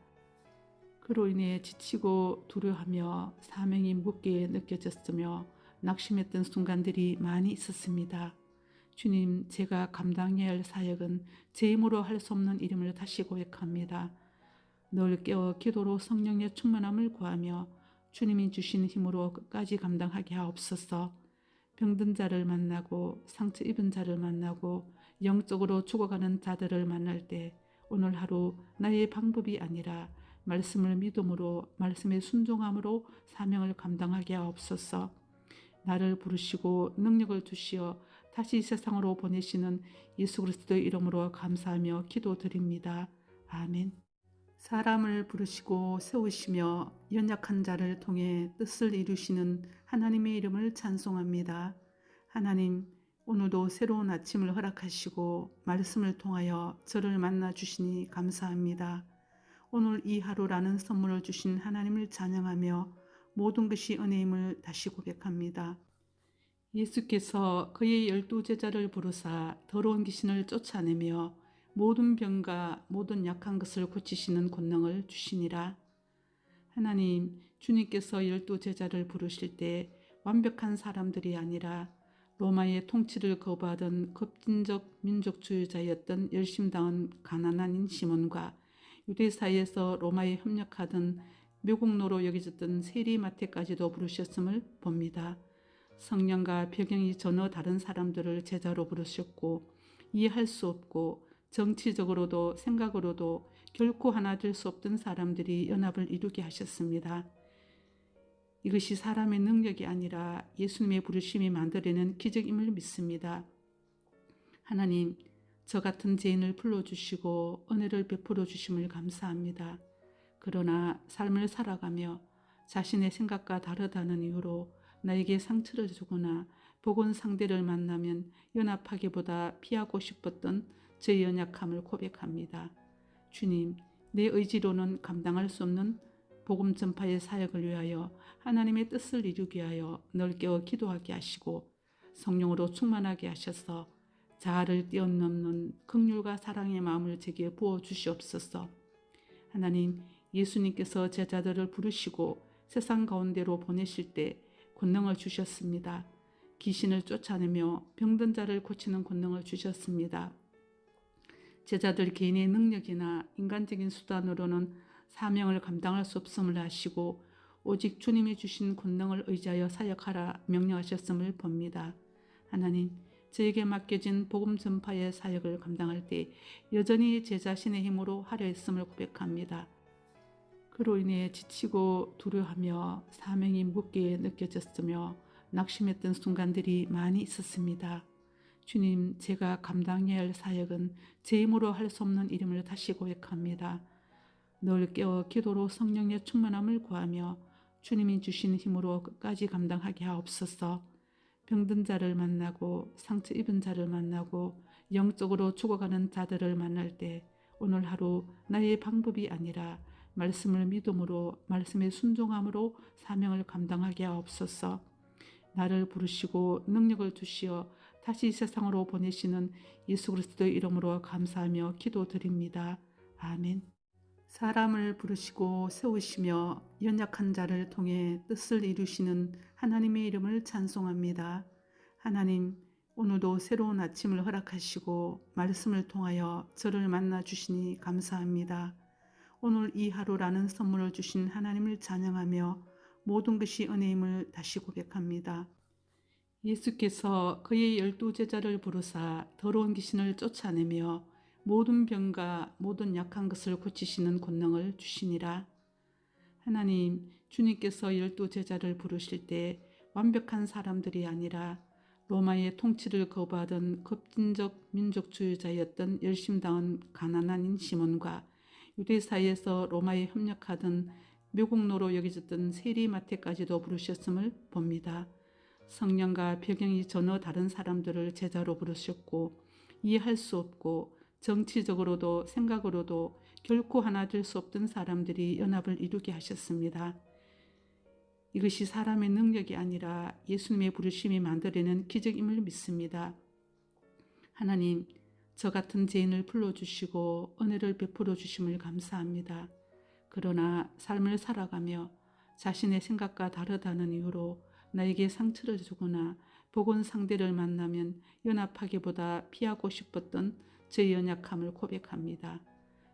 그로 인해 지치고 두려워하며 사명이 무겁게 느껴졌으며 낙심했던 순간들이 많이 있었습니다. 주님, 제가 감당해야 할 사역은 제 힘으로 할 수 없는 일임을 다시 고백합니다. 늘 깨어 기도로 성령의 충만함을 구하며 주님이 주신 힘으로 끝까지 감당하게 하옵소서. 병든 자를 만나고 상처 입은 자를 만나고 영적으로 죽어가는 자들을 만날 때 오늘 하루 나의 방법이 아니라 말씀을 믿음으로 말씀의 순종함으로 사명을 감당하게 하옵소서. 나를 부르시고 능력을 주시어 다시 세상으로 보내시는 예수 그리스도의 이름으로 감사하며 기도드립니다. 아멘. 사람을 부르시고 세우시며 연약한 자를 통해 뜻을 이루시는 하나님의 이름을 찬송합니다. 하나님, 오늘도 새로운 아침을 허락하시고 말씀을 통하여 저를 만나 주시니 감사합니다. 오늘 이 하루라는 선물을 주신 하나님을 찬양하며 모든 것이 은혜임을 다시 고백합니다. 예수께서 그의 12제자를 부르사 더러운 귀신을 쫓아내며 모든 병과 모든 약한 것을 고치시는 권능을 주시니라. 하나님, 주님께서 12제자를 부르실 때 완벽한 사람들이 아니라 로마의 통치를 거부하던 급진적 민족주의자였던 열심당한 가난한 시몬과 유대 사이에서 로마에 협력하던 매국노로 여겨졌던 세리마태까지도 부르셨음을 봅니다. 성령과 배경이 전혀 다른 사람들을 제자로 부르셨고 이해할 수 없고 정치적으로도 생각으로도 결코 하나 될 수 없던 사람들이 연합을 이루게 하셨습니다. 이것이 사람의 능력이 아니라 예수님의 부르심이 만들어낸 기적임을 믿습니다. 하나님, 저 같은 죄인을 불러주시고 은혜를 베풀어 주심을 감사합니다. 그러나 삶을 살아가며 자신의 생각과 다르다는 이유로 나에게 상처를 주거나 복원 상대를 만나면 연합하기보다 피하고 싶었던 제 연약함을 고백합니다. 주님, 내 의지로는 감당할 수 없는 복음 전파의 사역을 위하여 하나님의 뜻을 이루기 위하여 넓게 기도하게 하시고 성령으로 충만하게 하셔서 자아를 뛰어넘는 긍휼과 사랑의 마음을 제게 부어 주시옵소서. 하나님, 예수님께서 제자들을 부르시고 세상 가운데로 보내실 때 권능을 주셨습니다. 귀신을 쫓아내며 병든 자를 고치는 권능을 주셨습니다. 제자들 개인의 능력이나 인간적인 수단으로는 사명을 감당할 수 없음을 아시고 오직 주님이 주신 권능을 의지하여 사역하라 명령하셨음을 봅니다. 하나님, 저에게 맡겨진 복음 전파의 사역을 감당할 때 여전히 제 자신의 힘으로 하려 했음을 고백합니다. 그로 인해 지치고 두려워하며 사명이 무겁게 느껴졌으며 낙심했던 순간들이 많이 있었습니다. 주님, 제가 감당해야 할 사역은 제 힘으로 할 수 없는 일임을 다시 고백합니다. 늘 깨어 기도로 성령의 충만함을 구하며 주님이 주신 힘으로 끝까지 감당하게 하옵소서. 병든 자를 만나고 상처 입은 자를 만나고 영적으로 죽어가는 자들을 만날 때 오늘 하루 나의 방법이 아니라 말씀을 믿음으로 말씀의 순종함으로 사명을 감당하게 하옵소서. 나를 부르시고 능력을 주시어 다시 세상으로 보내시는 예수 그리스도의 이름으로 감사하며 기도드립니다. 아멘. 사람을 부르시고 세우시며 연약한 자를 통해 뜻을 이루시는 하나님의 이름을 찬송합니다. 하나님, 오늘도 새로운 아침을 허락하시고 말씀을 통하여 저를 만나 주시니 감사합니다. 오늘 이 하루라는 선물을 주신 하나님을 찬양하며 모든 것이 은혜임을 다시 고백합니다. 예수께서 그의 12제자를 부르사 더러운 귀신을 쫓아내며 모든 병과 모든 약한 것을 고치시는 권능을 주시니라. 하나님, 주님께서 12제자를 부르실 때 완벽한 사람들이 아니라 로마의 통치를 거부하던 급진적 민족주의자였던 열심당한 가난한 시몬과 유대 사이에서 로마에 협력하던 매국노로 여겨졌던 세리마태까지도 부르셨음을 봅니다. 성령과 배경이 전혀 다른 사람들을 제자로 부르셨고 이해할 수 없고 정치적으로도 생각으로도 결코 하나 될 수 없던 사람들이 연합을 이루게 하셨습니다. 이것이 사람의 능력이 아니라 예수님의 부르심이 만들어낸 기적임을 믿습니다. 하나님, 저 같은 죄인을 불러주시고 은혜를 베풀어 주심을 감사합니다. 그러나 삶을 살아가며 자신의 생각과 다르다는 이유로 나에게 상처를 주거나 복원 상대를 만나면 연합하기보다 피하고 싶었던 제 연약함을 고백합니다.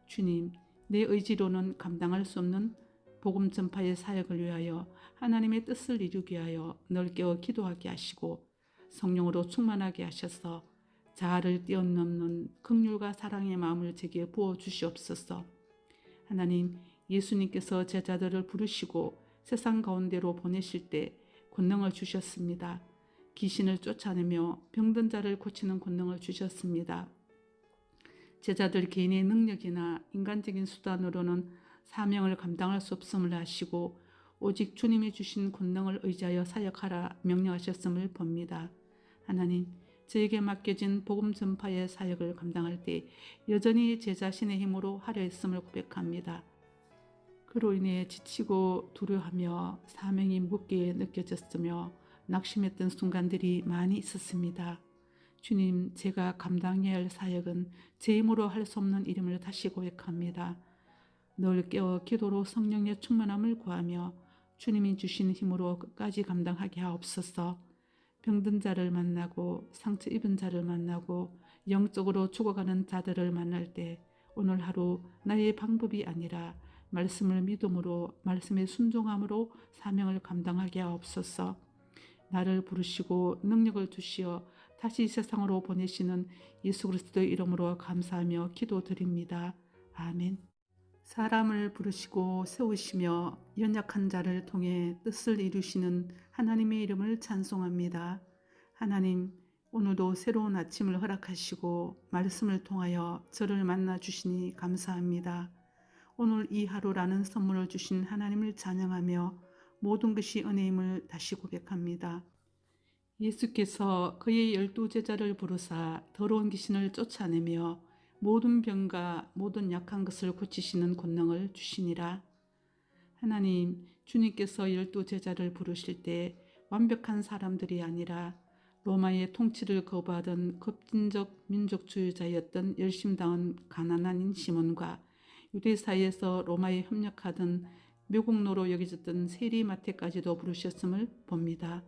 주님, 내 의지로는 감당할 수 없는 복음 전파의 사역을 위하여 하나님의 뜻을 이루기 위하여 넓게 기도하게 하시고 성령으로 충만하게 하셔서 자아를 뛰어넘는 긍휼과 사랑의 마음을 제게 부어 주시옵소서. 하나님, 예수님께서 제자들을 부르시고 세상 가운데로 보내실 때 권능을 주셨습니다. 귀신을 쫓아내며 병든 자를 고치는 권능을 주셨습니다. 제자들 개인의 능력이나 인간적인 수단으로는 사명을 감당할 수 없음을 아시고 오직 주님이 주신 권능을 의지하여 사역하라 명령하셨음을 봅니다. 하나님, 저에게 맡겨진 복음 전파의 사역을 감당할 때 여전히 제 자신의 힘으로 하려 했음을 고백합니다. 그로 인해 지치고 두려워하며 사명이 무겁게 느껴졌으며 낙심했던 순간들이 많이 있었습니다. 주님, 제가 감당해야 할 사역은 제 힘으로 할 수 없는 일임을 다시 고백합니다. 늘 깨어 기도로 성령의 충만함을 구하며 주님이 주신 힘으로 끝까지 감당하게 하옵소서. 병든 자를 만나고 상처 입은 자를 만나고 영적으로 죽어가는 자들을 만날 때 오늘 하루 나의 방법이 아니라 말씀을 믿음으로 말씀에 순종함으로 사명을 감당하게 하옵소서. 나를 부르시고 능력을 주시어 다시 세상으로 보내시는 예수 그리스도의 이름으로 감사하며 기도드립니다. 아멘. 사람을 부르시고 세우시며 연약한 자를 통해 뜻을 이루시는 하나님의 이름을 찬송합니다. 하나님, 오늘도 새로운 아침을 허락하시고 말씀을 통하여 저를 만나 주시니 감사합니다. 오늘 이 하루라는 선물을 주신 하나님을 찬양하며 모든 것이 은혜임을 다시 고백합니다. 예수께서 그의 12제자를 부르사 더러운 귀신을 쫓아내며 모든 병과 모든 약한 것을 고치시는 권능을 주시니라. 하나님, 주님께서 12제자를 부르실 때 완벽한 사람들이 아니라 로마의 통치를 거부하던 급진적 민족주의자였던 열심당한 가난한 시몬과 유대 사이에서 로마에 협력하던 매국노로 여겨졌던 세리마태까지도 부르셨음을 봅니다.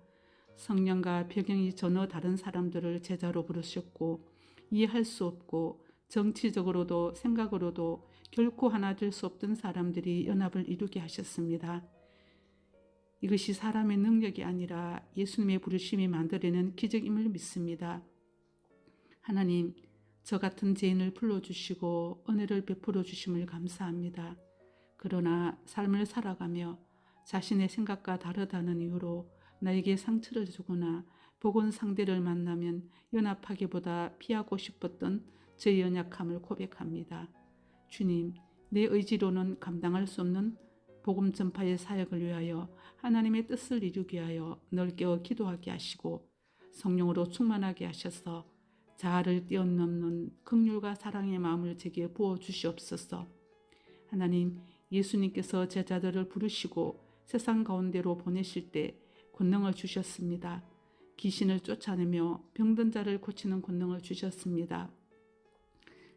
성령과 배경이 전혀 다른 사람들을 제자로 부르셨고 이해할 수 없고 정치적으로도 생각으로도 결코 하나 될 수 없던 사람들이 연합을 이루게 하셨습니다. 이것이 사람의 능력이 아니라 예수님의 부르심이 만들어낸 기적임을 믿습니다. 하나님, 저 같은 죄인을 불러주시고 은혜를 베풀어 주심을 감사합니다. 그러나 삶을 살아가며 자신의 생각과 다르다는 이유로 나에게 상처를 주거나 복원 상대를 만나면 연합하기보다 피하고 싶었던 제 연약함을 고백합니다. 주님, 내 의지로는 감당할 수 없는 복음 전파의 사역을 위하여 하나님의 뜻을 이루기 위하여 넓게 기도하게 하시고 성령으로 충만하게 하셔서 자아를 뛰어넘는 긍휼과 사랑의 마음을 제게 부어주시옵소서. 하나님, 예수님께서 제자들을 부르시고 세상 가운데로 보내실 때 권능을 주셨습니다. 귀신을 쫓아내며 병든 자를 고치는 권능을 주셨습니다.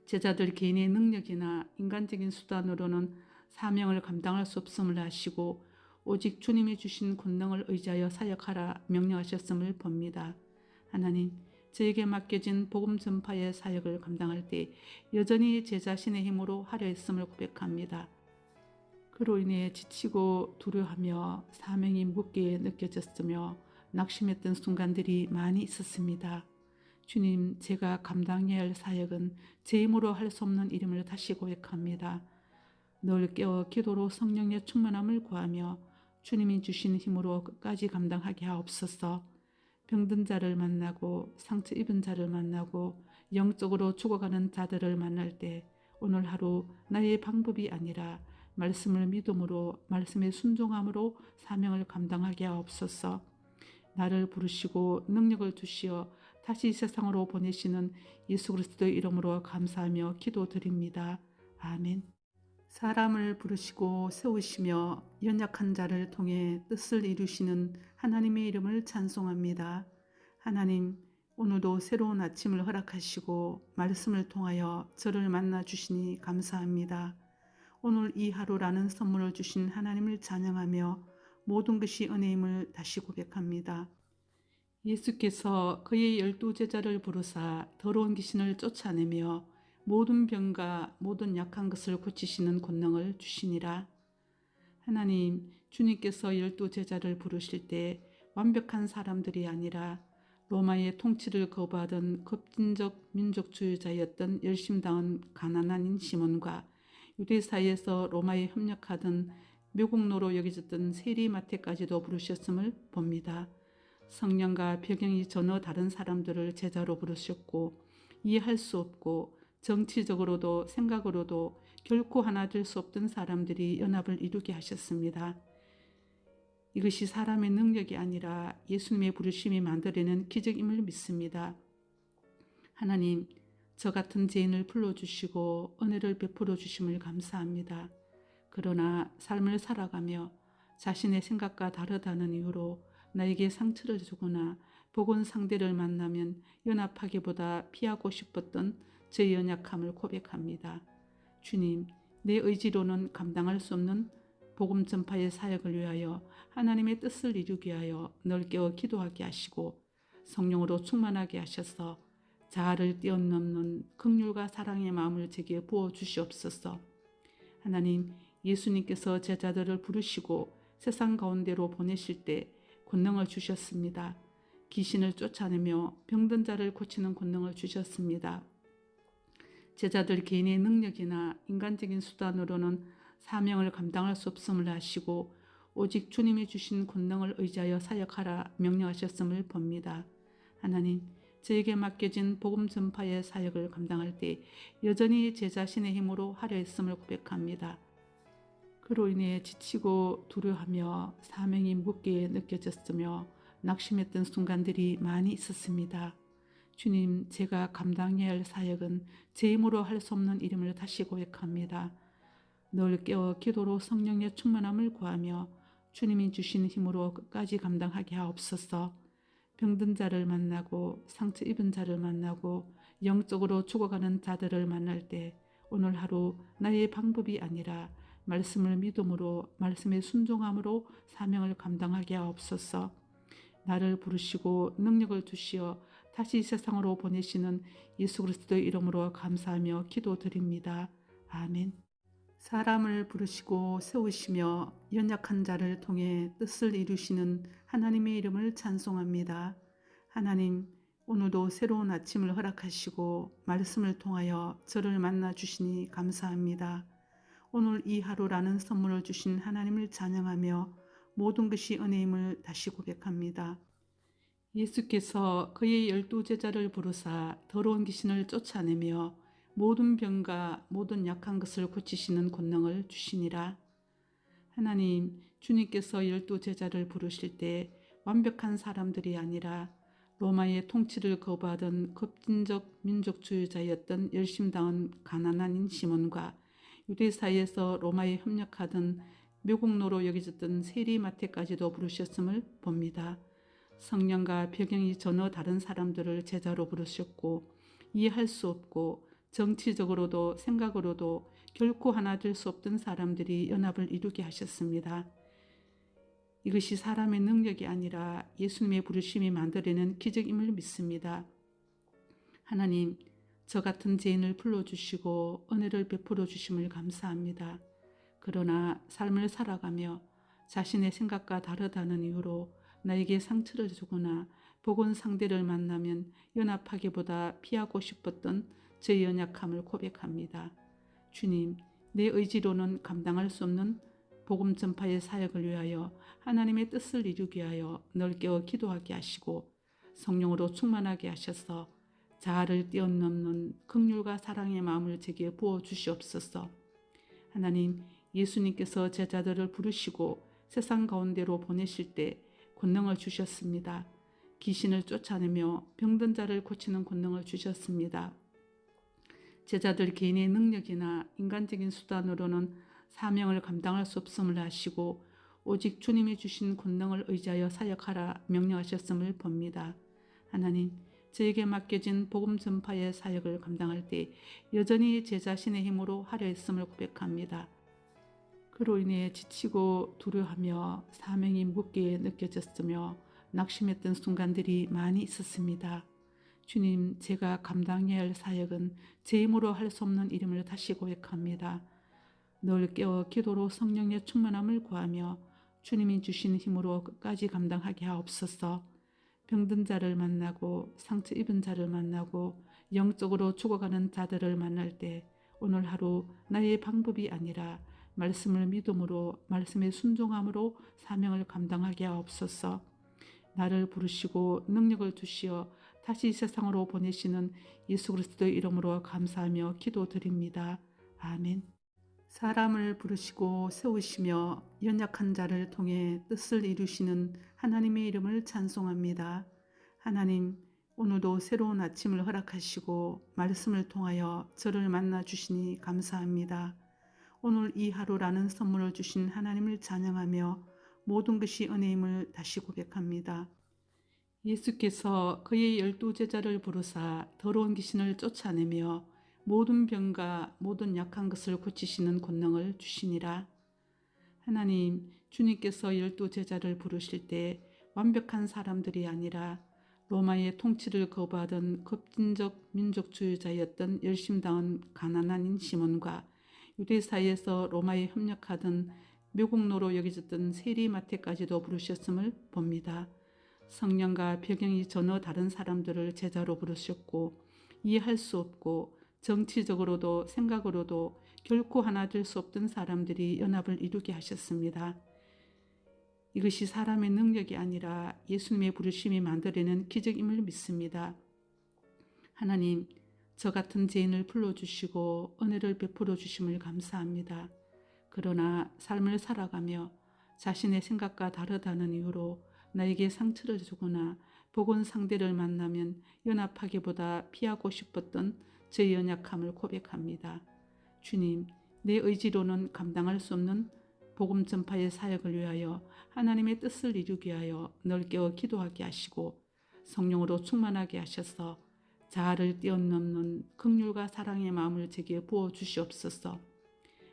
제자들 개인의 능력이나 인간적인 수단으로는 사명을 감당할 수 없음을 아시고 오직 주님이 주신 권능을 의지하여 사역하라 명령하셨음을 봅니다. 하나님, 저에게 맡겨진 복음 전파의 사역을 감당할 때 여전히 제 자신의 힘으로 하려 했음을 고백합니다. 그로 인해 지치고 두려워하며 사명이 무겁게 느껴졌으며 낙심했던 순간들이 많이 있었습니다. 주님, 제가 감당해야 할 사역은 제 힘으로 할 수 없는 일임을 다시 고백합니다. 늘 깨어 기도로 성령의 충만함을 구하며 주님이 주신 힘으로 끝까지 감당하게 하옵소서. 병든 자를 만나고 상처 입은 자를 만나고 영적으로 죽어가는 자들을 만날 때 오늘 하루 나의 방법이 아니라 말씀을 믿음으로 말씀에 순종함으로 사명을 감당하게 하옵소서. 나를 부르시고 능력을 주시어 다시 세상으로 보내시는 예수 그리스도의 이름으로 감사하며 기도드립니다. 아멘. 사람을 부르시고 세우시며 연약한 자를 통해 뜻을 이루시는 하나님의 이름을 찬송합니다. 하나님, 오늘도 새로운 아침을 허락하시고 말씀을 통하여 저를 만나 주시니 감사합니다. 오늘 이 하루라는 선물을 주신 하나님을 찬양하며 모든 것이 은혜임을 다시 고백합니다. 예수께서 그의 12제자를 부르사 더러운 귀신을 쫓아내며 모든 병과 모든 약한 것을 고치시는 권능을 주시니라. 하나님, 주님께서 12제자를 부르실 때 완벽한 사람들이 아니라 로마의 통치를 거부하던 급진적 민족주의자였던 열심당한 가난한 시몬과 유대 사이에서 로마에 협력하던 매국노로 여겨졌던 세리마태까지도 부르셨음을 봅니다. 성령과 배경이 전혀 다른 사람들을 제자로 부르셨고 이해할 수 없고 정치적으로도 생각으로도 결코 하나 될 수 없던 사람들이 연합을 이루게 하셨습니다. 이것이 사람의 능력이 아니라 예수님의 부르심이 만들어낸 기적임을 믿습니다. 하나님, 저 같은 죄인을 불러주시고 은혜를 베풀어 주심을 감사합니다. 그러나 삶을 살아가며 자신의 생각과 다르다는 이유로 나에게 상처를 주거나 복원 상대를 만나면 연합하기보다 피하고 싶었던 제 연약함을 고백합니다. 주님, 내 의지로는 감당할 수 없는 복음 전파의 사역을 위하여 하나님의 뜻을 이루기 위하여 넓게 기도하게 하시고 성령으로 충만하게 하셔서 자아를 뛰어넘는 긍휼과 사랑의 마음을 제게 부어 주시옵소서. 하나님, 예수님께서 제자들을 부르시고 세상 가운데로 보내실 때 권능을 주셨습니다. 귀신을 쫓아내며 병든 자를 고치는 권능을 주셨습니다. 제자들 개인의 능력이나 인간적인 수단으로는 사명을 감당할 수 없음을 아시고 오직 주님이 주신 권능을 의지하여 사역하라 명령하셨음을 봅니다. 하나님, 저에게 맡겨진 복음 전파의 사역을 감당할 때 여전히 제 자신의 힘으로 하려 했음을 고백합니다. 그로 인해 지치고 두려워하며 사명이 무겁게 느껴졌으며 낙심했던 순간들이 많이 있었습니다. 주님, 제가 감당해야 할 사역은 제 힘으로 할 수 없는 일임을 다시 고백합니다. 늘 깨어 기도로 성령의 충만함을 구하며 주님이 주신 힘으로 끝까지 감당하게 하옵소서. 병든 자를 만나고 상처 입은 자를 만나고 영적으로 죽어가는 자들을 만날 때 오늘 하루 나의 방법이 아니라 말씀을 믿음으로 말씀의 순종함으로 사명을 감당하게 하옵소서. 나를 부르시고 능력을 주시어 다시 세상으로 보내시는 예수 그리스도의 이름으로 감사하며 기도드립니다. 아멘. 사람을 부르시고 세우시며 연약한 자를 통해 뜻을 이루시는 하나님의 이름을 찬송합니다. 하나님, 오늘도 새로운 아침을 허락하시고 말씀을 통하여 저를 만나 주시니 감사합니다. 오늘 이 하루라는 선물을 주신 하나님을 찬양하며 모든 것이 은혜임을 다시 고백합니다. 예수께서 그의 12제자를 부르사 더러운 귀신을 쫓아내며 모든 병과 모든 약한 것을 고치시는 권능을 주시니라. 하나님, 주님께서 12제자를 부르실 때 완벽한 사람들이 아니라 로마의 통치를 거부하던 급진적 민족주의자였던 열심당한 가난한 시몬과 유대 사이에서 로마에 협력하던 매국노로 여겨졌던 세리마태까지도 부르셨음을 봅니다. 성령과 배경이 전혀 다른 사람들을 제자로 부르셨고 이해할 수 없고 정치적으로도 생각으로도 결코 하나 될 수 없던 사람들이 연합을 이루게 하셨습니다. 이것이 사람의 능력이 아니라 예수님의 부르심이 만들어낸 기적임을 믿습니다. 하나님, 저 같은 죄인을 불러주시고 은혜를 베풀어 주심을 감사합니다. 그러나 삶을 살아가며 자신의 생각과 다르다는 이유로 나에게 상처를 주거나 복원 상대를 만나면 연합하기보다 피하고 싶었던 제 연약함을 고백합니다. 주님, 내 의지로는 감당할 수 없는 복음 전파의 사역을 위하여 하나님의 뜻을 이루기 위하여 넓게 기도하게 하시고 성령으로 충만하게 하셔서 자아를 뛰어넘는 긍휼과 사랑의 마음을 제게 부어 주시옵소서. 하나님, 예수님께서 제자들을 부르시고 세상 가운데로 보내실 때 권능을 주셨습니다. 귀신을 쫓아내며 병든 자를 고치는 권능을 주셨습니다. 제자들 개인의 능력이나 인간적인 수단으로는 사명을 감당할 수 없음을 아시고 오직 주님이 주신 권능을 의지하여 사역하라 명령하셨음을 봅니다. 하나님, 저에게 맡겨진 복음 전파의 사역을 감당할 때 여전히 제 자신의 힘으로 하려 했음을 고백합니다. 그로 인해 지치고 두려워하며 사명이 무겁게 느껴졌으며 낙심했던 순간들이 많이 있었습니다. 주님, 제가 감당해야 할 사역은 제 힘으로 할 수 없는 일임을 다시 고백합니다. 늘 깨어 기도로 성령의 충만함을 구하며 주님이 주신 힘으로 끝까지 감당하게 하옵소서. 병든 자를 만나고 상처 입은 자를 만나고 영적으로 죽어가는 자들을 만날 때 오늘 하루 나의 방법이 아니라 말씀을 믿음으로 말씀의 순종함으로 사명을 감당하게 하옵소서. 나를 부르시고 능력을 주시어 다시 세상으로 보내시는 예수 그리스도의 이름으로 감사하며 기도드립니다. 아멘. 사람을 부르시고 세우시며 연약한 자를 통해 뜻을 이루시는 하나님의 이름을 찬송합니다. 하나님, 오늘도 새로운 아침을 허락하시고 말씀을 통하여 저를 만나 주시니 감사합니다. 오늘 이 하루라는 선물을 주신 하나님을 찬양하며 모든 것이 은혜임을 다시 고백합니다. 예수께서 그의 12제자를 부르사 더러운 귀신을 쫓아내며 모든 병과 모든 약한 것을 고치시는 권능을 주시니라. 하나님, 주님께서 12제자를 부르실 때 완벽한 사람들이 아니라 로마의 통치를 거부하던 급진적 민족주의자였던 열심당한 가난한 시몬과 유대 사이에서 로마에 협력하던 매국노로 여겨졌던 세리마태까지도 부르셨음을 봅니다. 성령과 배경이 전혀 다른 사람들을 제자로 부르셨고 이해할 수 없고 정치적으로도 생각으로도 결코 하나 될 수 없던 사람들이 연합을 이루게 하셨습니다. 이것이 사람의 능력이 아니라 예수님의 부르심이 만들어낸 기적임을 믿습니다. 하나님, 저 같은 죄인을 불러주시고 은혜를 베풀어 주심을 감사합니다. 그러나 삶을 살아가며 자신의 생각과 다르다는 이유로 나에게 상처를 주거나 복원 상대를 만나면 연합하기보다 피하고 싶었던 제 연약함을 고백합니다. 주님, 내 의지로는 감당할 수 없는 복음 전파의 사역을 위하여 하나님의 뜻을 이루기 위하여 넓게 기도하게 하시고 성령으로 충만하게 하셔서 자아를 뛰어넘는 긍휼과 사랑의 마음을 제게 부어 주시옵소서.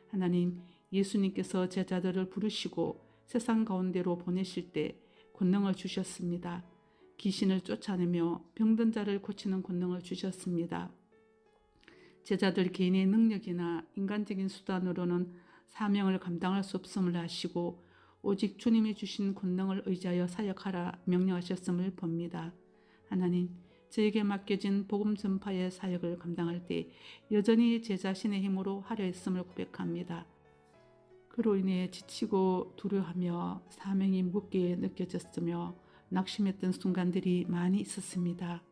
하나님, 예수님께서 제자들을 부르시고 세상 가운데로 보내실 때 권능을 주셨습니다. 귀신을 쫓아내며 병든 자를 고치는 권능을 주셨습니다. 제자들 개인의 능력이나 인간적인 수단으로는 사명을 감당할 수 없음을 아시고 오직 주님이 주신 권능을 의지하여 사역하라 명령하셨음을 봅니다. 하나님, 저에게 맡겨진 복음 전파의 사역을 감당할 때 여전히 제 자신의 힘으로 하려 했음을 고백합니다. 그로 인해 지치고 두려워하며 사명이 무겁게 느껴졌으며 낙심했던 순간들이 많이 있었습니다.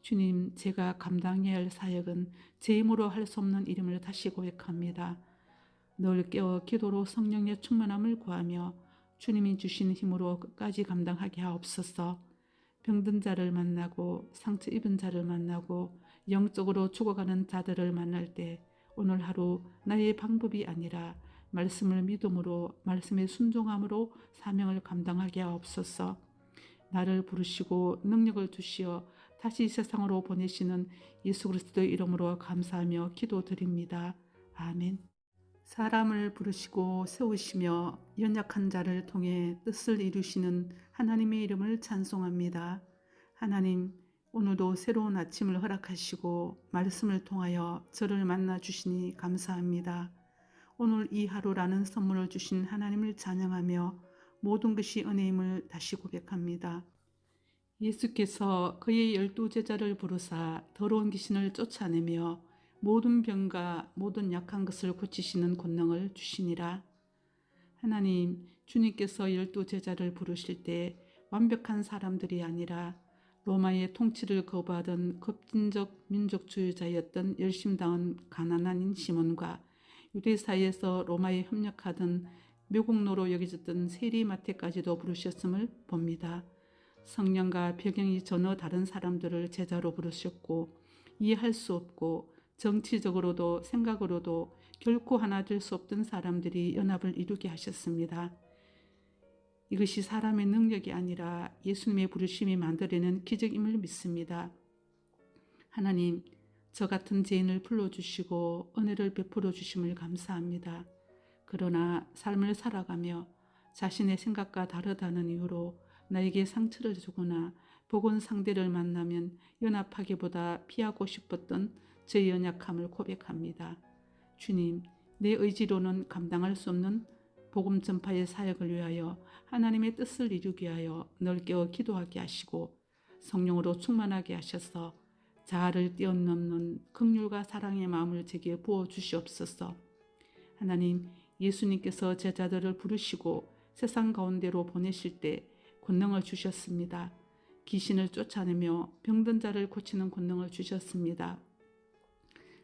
주님, 제가 감당해야 할 사역은 제 힘으로 할 수 없는 일임을 다시 고백합니다. 늘 깨어 기도로 성령의 충만함을 구하며 주님이 주신 힘으로 끝까지 감당하게 하옵소서. 병든 자를 만나고 상처 입은 자를 만나고 영적으로 죽어가는 자들을 만날 때 오늘 하루 나의 방법이 아니라 말씀을 믿음으로 말씀의 순종함으로 사명을 감당하게 하옵소서. 나를 부르시고 능력을 주시어 다시 세상으로 보내시는 예수 그리스도의 이름으로 감사하며 기도드립니다. 아멘. 사람을 부르시고 세우시며 연약한 자를 통해 뜻을 이루시는 하나님의 이름을 찬송합니다. 하나님, 오늘도 새로운 아침을 허락하시고 말씀을 통하여 저를 만나 주시니 감사합니다. 오늘 이 하루라는 선물을 주신 하나님을 찬양하며 모든 것이 은혜임을 다시 고백합니다. 예수께서 그의 12제자를 부르사 더러운 귀신을 쫓아내며 모든 병과 모든 약한 것을 고치시는 권능을 주시니라. 하나님, 주님께서 12제자를 부르실 때 완벽한 사람들이 아니라 로마의 통치를 거부하던 급진적 민족주의자였던 열심당한 가난한 시몬과 유대 사이에서 로마에 협력하던 매국노로 여겨졌던 세리마태까지도 부르셨음을 봅니다. 성령과 배경이 전혀 다른 사람들을 제자로 부르셨고 이해할 수 없고 정치적으로도 생각으로도 결코 하나 될 수 없던 사람들이 연합을 이루게 하셨습니다. 이것이 사람의 능력이 아니라 예수님의 부르심이 만들어낸 기적임을 믿습니다. 하나님, 저 같은 죄인을 불러주시고 은혜를 베풀어 주심을 감사합니다. 그러나 삶을 살아가며 자신의 생각과 다르다는 이유로 나에게 상처를 주거나 복원 상대를 만나면 연합하기보다 피하고 싶었던 제 연약함을 고백합니다. 주님, 내 의지로는 감당할 수 없는 복음 전파의 사역을 위하여 하나님의 뜻을 이루기 위하여 넓게 기도하게 하시고 성령으로 충만하게 하셔서 자아를 뛰어넘는 긍휼과 사랑의 마음을 제게 부어 주시옵소서. 하나님, 예수님께서 제자들을 부르시고 세상 가운데로 보내실 때 권능을 주셨습니다. 귀신을 쫓아내며 병든 자를 고치는 권능을 주셨습니다.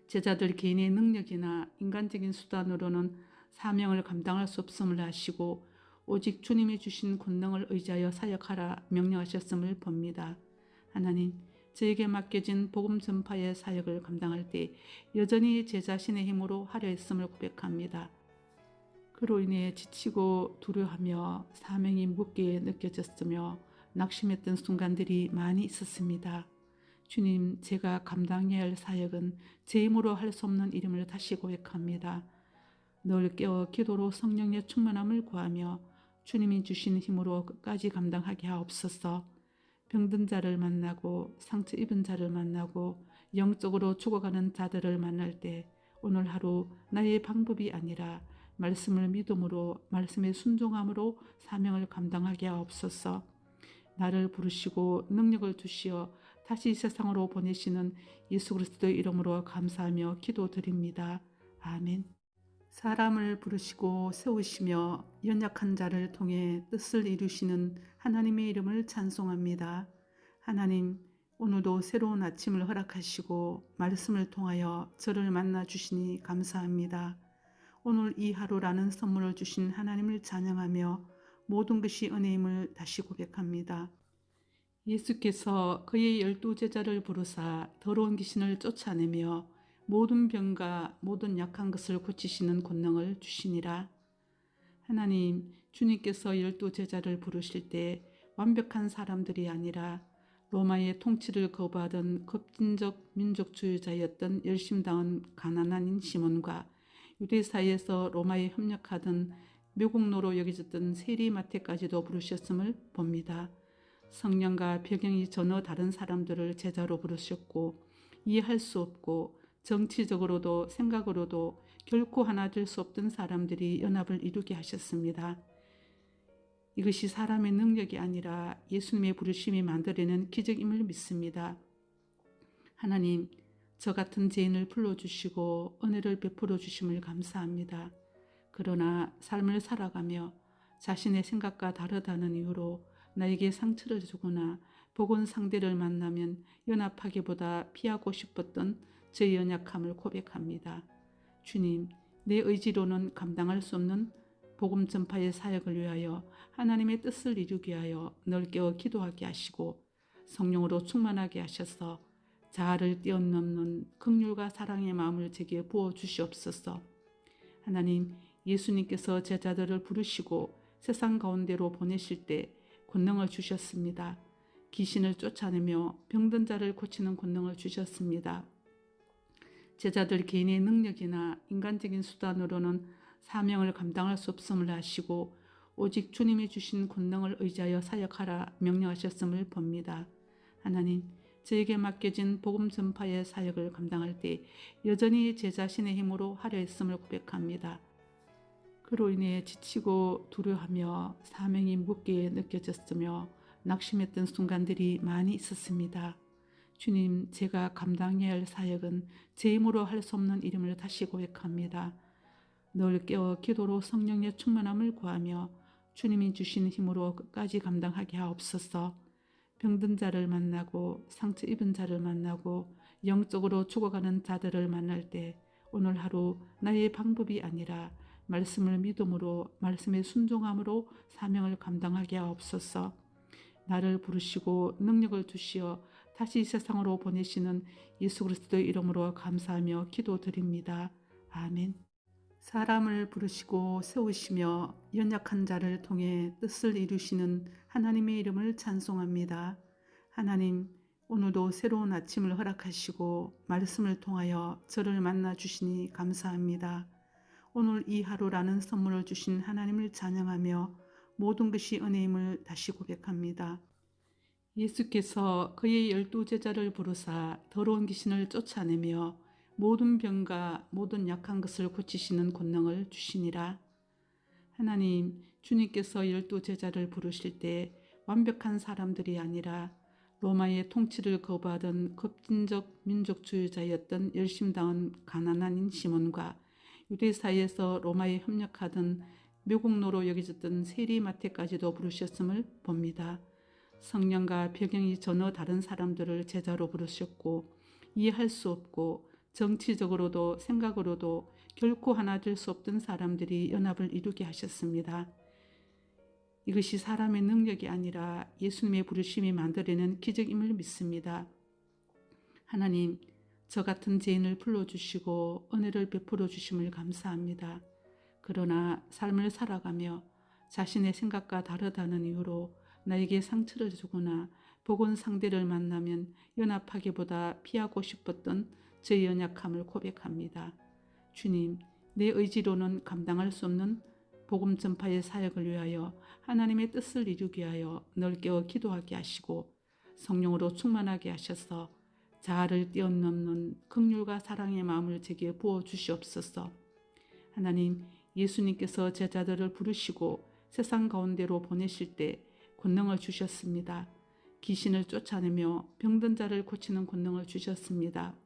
제자들 개인의 능력이나 인간적인 수단으로는 사명을 감당할 수 없음을 아시고 오직 주님이 주신 권능을 의지하여 사역하라 명령하셨음을 봅니다. 하나님, 저에게 맡겨진 복음 전파의 사역을 감당할 때 여전히 제 자신의 힘으로 하려 했음을 고백합니다. 그로 인해 지치고 두려워하며 사명이 무겁게 느껴졌으며 낙심했던 순간들이 많이 있었습니다. 주님, 제가 감당해야 할 사역은 제 힘으로 할 수 없는 일임을 다시 고백합니다. 늘 깨어 기도로 성령의 충만함을 구하며 주님이 주신 힘으로 끝까지 감당하게 하옵소서. 병든 자를 만나고 상처 입은 자를 만나고 영적으로 죽어가는 자들을 만날 때 오늘 하루 나의 방법이 아니라 말씀을 믿음으로 말씀에 순종함으로 사명을 감당하게 하옵소서. 나를 부르시고 능력을 주시어 다시 세상으로 보내시는 예수 그리스도의 이름으로 감사하며 기도드립니다. 아멘. 사람을 부르시고 세우시며 연약한 자를 통해 뜻을 이루시는 하나님의 이름을 찬송합니다. 하나님, 오늘도 새로운 아침을 허락하시고 말씀을 통하여 저를 만나 주시니 감사합니다. 오늘 이 하루라는 선물을 주신 하나님을 찬양하며 모든 것이 은혜임을 다시 고백합니다. 예수께서 그의 12제자를 부르사 더러운 귀신을 쫓아내며 모든 병과 모든 약한 것을 고치시는 권능을 주시니라. 하나님, 주님께서 12제자를 부르실 때 완벽한 사람들이 아니라 로마의 통치를 거부하던 급진적 민족주의자였던 열심당한 가난한 시몬과 유대 사이에서 로마에 협력하던 매국노로 여겨졌던 세리마태까지도 부르셨음을 봅니다. 성령과 배경이 전혀 다른 사람들을 제자로 부르셨고 이해할 수 없고 정치적으로도 생각으로도 결코 하나 될 수 없던 사람들이 연합을 이루게 하셨습니다. 이것이 사람의 능력이 아니라 예수님의 부르심이 만들어낸 기적임을 믿습니다. 하나님, 저 같은 죄인을 불러주시고 은혜를 베풀어 주심을 감사합니다. 그러나 삶을 살아가며 자신의 생각과 다르다는 이유로 나에게 상처를 주거나 복원 상대를 만나면 연합하기보다 피하고 싶었던 제 연약함을 고백합니다. 주님, 내 의지로는 감당할 수 없는 복음 전파의 사역을 위하여 하나님의 뜻을 이루기 위하여 늘 깨어 기도하게 하시고 성령으로 충만하게 하셔서 자아를 뛰어넘는 긍휼과 사랑의 마음을 제게 부어주시옵소서. 하나님, 예수님께서 제자들을 부르시고 세상 가운데로 보내실 때 권능을 주셨습니다. 귀신을 쫓아내며 병든 자를 고치는 권능을 주셨습니다. 제자들 개인의 능력이나 인간적인 수단으로는 사명을 감당할 수 없음을 아시고 오직 주님이 주신 권능을 의지하여 사역하라 명령하셨음을 봅니다. 하나님, 저에게 맡겨진 복음 전파의 사역을 감당할 때 여전히 제 자신의 힘으로 하려 했음을 고백합니다. 그로 인해 지치고 두려워하며 사명이 무겁게 느껴졌으며 낙심했던 순간들이 많이 있었습니다. 주님, 제가 감당해야 할 사역은 제 힘으로 할 수 없는 일임을 다시 고백합니다. 늘 깨어 기도로 성령의 충만함을 구하며 주님이 주신 힘으로 끝까지 감당하게 하옵소서. 병든 자를 만나고 상처 입은 자를 만나고 영적으로 죽어가는 자들을 만날 때 오늘 하루 나의 방법이 아니라 말씀을 믿음으로 말씀에 순종함으로 사명을 감당하게 하옵소서. 나를 부르시고 능력을 주시어 다시 세상으로 보내시는 예수 그리스도의 이름으로 감사하며 기도드립니다. 아멘. 사람을 부르시고 세우시며 연약한 자를 통해 뜻을 이루시는 하나님의 이름을 찬송합니다. 하나님, 오늘도 새로운 아침을 허락하시고 말씀을 통하여 저를 만나 주시니 감사합니다. 오늘 이 하루라는 선물을 주신 하나님을 찬양하며 모든 것이 은혜임을 다시 고백합니다. 예수께서 그의 12제자를 부르사 더러운 귀신을 쫓아내며 모든 병과 모든 약한 것을 고치시는 권능을 주시니라. 하나님, 주님께서 12제자를 부르실 때 완벽한 사람들이 아니라 로마의 통치를 거부하던 급진적 민족주의자였던 열심당한 가난한 시몬과 유대 사이에서 로마에 협력하던 묘국노로 여겨졌던 세리마태까지도 부르셨음을 봅니다. 성령과 배경이 전혀 다른 사람들을 제자로 부르셨고 이해할 수 없고 정치적으로도 생각으로도 결코 하나 될 수 없던 사람들이 연합을 이루게 하셨습니다. 이것이 사람의 능력이 아니라 예수님의 부르심이 만들어낸 기적임을 믿습니다. 하나님, 저 같은 죄인을 불러주시고 은혜를 베풀어 주심을 감사합니다. 그러나 삶을 살아가며 자신의 생각과 다르다는 이유로 나에게 상처를 주거나 복원 상대를 만나면 연합하기보다 피하고 싶었던 제 연약함을 고백합니다. 주님, 내 의지로는 감당할 수 없는 복음 전파의 사역을 위하여 하나님의 뜻을 이루기 위하여 넓게 기도하게 하시고 성령으로 충만하게 하셔서 자아를 뛰어넘는 긍휼과 사랑의 마음을 제게 부어 주시옵소서. 하나님, 예수님께서 제자들을 부르시고 세상 가운데로 보내실 때 권능을 주셨습니다. 귀신을 쫓아내며 병든 자를 고치는 권능을 주셨습니다.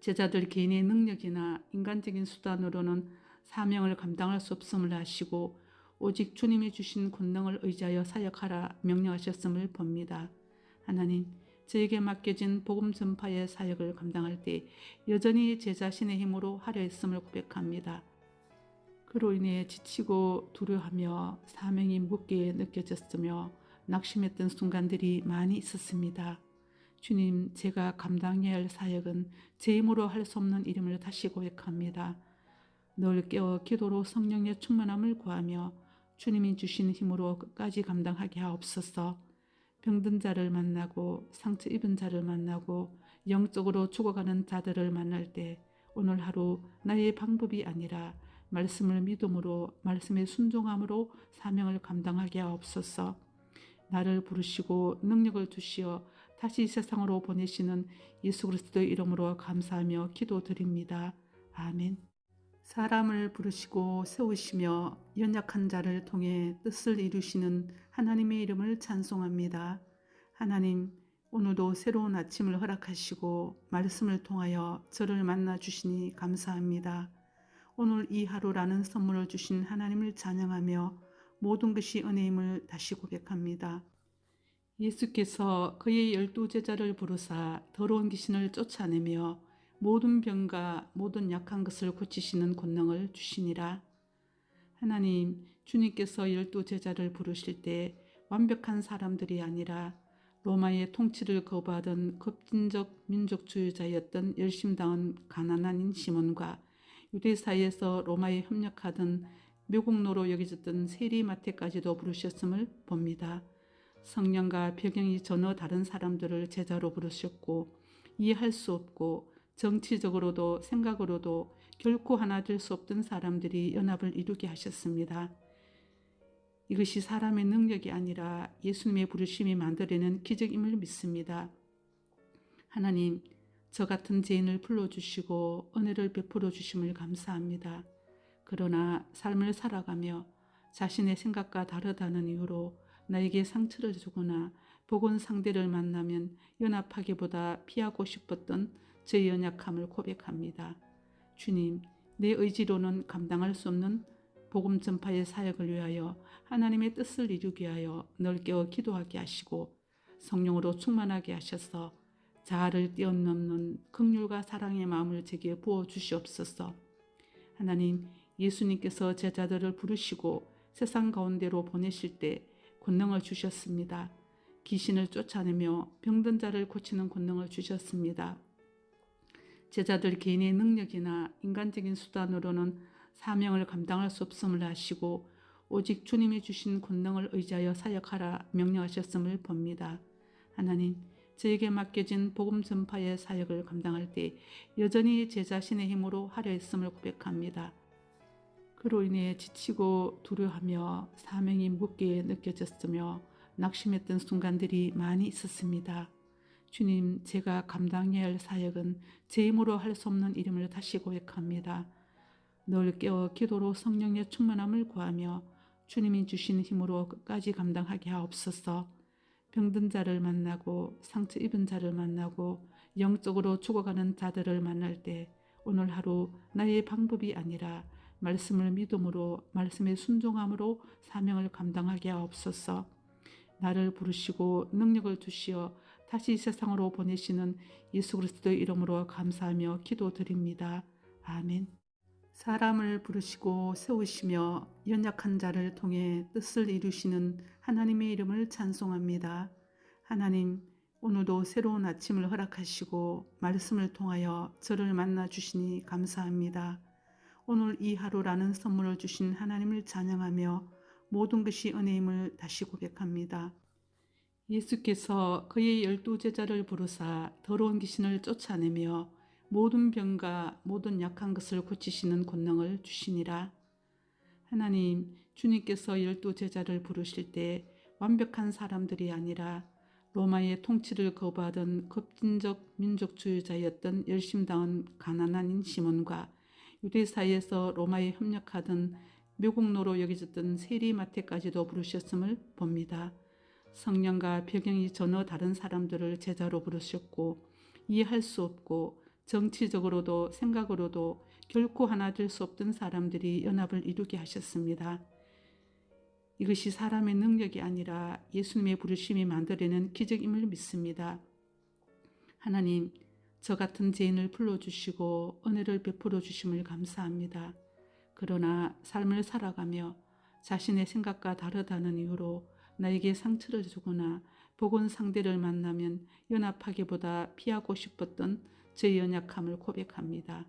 제자들 개인의 능력이나 인간적인 수단으로는 사명을 감당할 수 없음을 아시고 오직 주님이 주신 권능을 의지하여 사역하라 명령하셨음을 봅니다. 하나님, 저에게 맡겨진 복음 전파의 사역을 감당할 때 여전히 제 자신의 힘으로 하려 했음을 고백합니다. 그로 인해 지치고 두려워하며 사명이 무겁게 느껴졌으며 낙심했던 순간들이 많이 있었습니다. 주님, 제가 감당해야 할 사역은 제 힘으로 할 수 없는 일임을 다시 고백합니다. 늘 깨어 기도로 성령의 충만함을 구하며 주님이 주신 힘으로 끝까지 감당하게 하옵소서. 병든 자를 만나고 상처 입은 자를 만나고 영적으로 죽어가는 자들을 만날 때 오늘 하루 나의 방법이 아니라 말씀을 믿음으로 말씀의 순종함으로 사명을 감당하게 하옵소서. 나를 부르시고 능력을 주시어 다시 세상으로 보내시는 예수 그리스도의 이름으로 감사하며 기도드립니다. 아멘. 사람을 부르시고 세우시며 연약한 자를 통해 뜻을 이루시는 하나님의 이름을 찬송합니다. 하나님, 오늘도 새로운 아침을 허락하시고 말씀을 통하여 저를 만나 주시니 감사합니다. 오늘 이 하루라는 선물을 주신 하나님을 찬양하며 모든 것이 은혜임을 다시 고백합니다. 예수께서 그의 12제자를 부르사 더러운 귀신을 쫓아내며 모든 병과 모든 약한 것을 고치시는 권능을 주시니라. 하나님, 주님께서 12제자를 부르실 때 완벽한 사람들이 아니라 로마의 통치를 거부하던 급진적 민족주의자였던 열심당한 가난한 시몬과 유대 사이에서 로마에 협력하던 묘국노로 여겨졌던 세리마태까지도 부르셨음을 봅니다. 성령과 배경이 전혀 다른 사람들을 제자로 부르셨고 이해할 수 없고 정치적으로도 생각으로도 결코 하나 될 수 없던 사람들이 연합을 이루게 하셨습니다. 이것이 사람의 능력이 아니라 예수님의 부르심이 만들어낸 기적임을 믿습니다. 하나님, 저 같은 죄인을 불러주시고 은혜를 베풀어 주심을 감사합니다. 그러나 삶을 살아가며 자신의 생각과 다르다는 이유로 나에게 상처를 주거나 복원 상대를 만나면 연합하기보다 피하고 싶었던 제 연약함을 고백합니다. 주님, 내 의지로는 감당할 수 없는 복음 전파의 사역을 위하여 하나님의 뜻을 이루기 위하여 넓게 기도하게 하시고 성령으로 충만하게 하셔서 자아를 뛰어넘는 긍휼과 사랑의 마음을 제게 부어 주시옵소서. 하나님, 예수님께서 제자들을 부르시고 세상 가운데로 보내실 때 권능을 주셨습니다. 귀신을 쫓아내며 병든 자를 고치는 권능을 주셨습니다. 제자들 개인의 능력이나 인간적인 수단으로는 사명을 감당할 수 없음을 아시고 오직 주님이 주신 권능을 의지하여 사역하라 명령하셨음을 봅니다. 하나님, 저에게 맡겨진 복음 전파의 사역을 감당할 때 여전히 제 자신의 힘으로 하려 했음을 고백합니다. 그로 인해 지치고 두려워하며 사명이 무겁게 느껴졌으며 낙심했던 순간들이 많이 있었습니다. 주님, 제가 감당해야 할 사역은 제 힘으로 할 수 없는 일임을 다시 고백합니다. 늘 깨어 기도로 성령의 충만함을 구하며 주님이 주신 힘으로 끝까지 감당하게 하옵소서. 병든 자를 만나고 상처 입은 자를 만나고 영적으로 죽어가는 자들을 만날 때 오늘 하루 나의 방법이 아니라 말씀을 믿음으로 말씀에 순종함으로 사명을 감당하게 하옵소서. 나를 부르시고 능력을 주시어 다시 이 세상으로 보내시는 예수 그리스도의 이름으로 감사하며 기도드립니다. 아멘. 사람을 부르시고 세우시며 연약한 자를 통해 뜻을 이루시는 하나님의 이름을 찬송합니다. 하나님, 오늘도 새로운 아침을 허락하시고 말씀을 통하여 저를 만나 주시니 감사합니다. 오늘 이 하루라는 선물을 주신 하나님을 찬양하며 모든 것이 은혜임을 다시 고백합니다. 예수께서 그의 12제자를 부르사 더러운 귀신을 쫓아내며 모든 병과 모든 약한 것을 고치시는 권능을 주시니라. 하나님, 주님께서 12제자를 부르실 때 완벽한 사람들이 아니라 로마의 통치를 거부하던 급진적 민족주의자였던 열심당한 가난한 시몬과 유대 사이에서 로마에 협력하던 매국노로 여겨졌던 세리마태까지도 부르셨음을 봅니다. 성령과 배경이 전혀 다른 사람들을 제자로 부르셨고 이해할 수 없고 정치적으로도 생각으로도 결코 하나 될 수 없던 사람들이 연합을 이루게 하셨습니다. 이것이 사람의 능력이 아니라 예수님의 부르심이 만들어낸 기적임을 믿습니다. 하나님, 저 같은 죄인을 불러주시고 은혜를 베풀어 주심을 감사합니다. 그러나 삶을 살아가며 자신의 생각과 다르다는 이유로 나에게 상처를 주거나 복원 상대를 만나면 연합하기보다 피하고 싶었던 제 연약함을 고백합니다.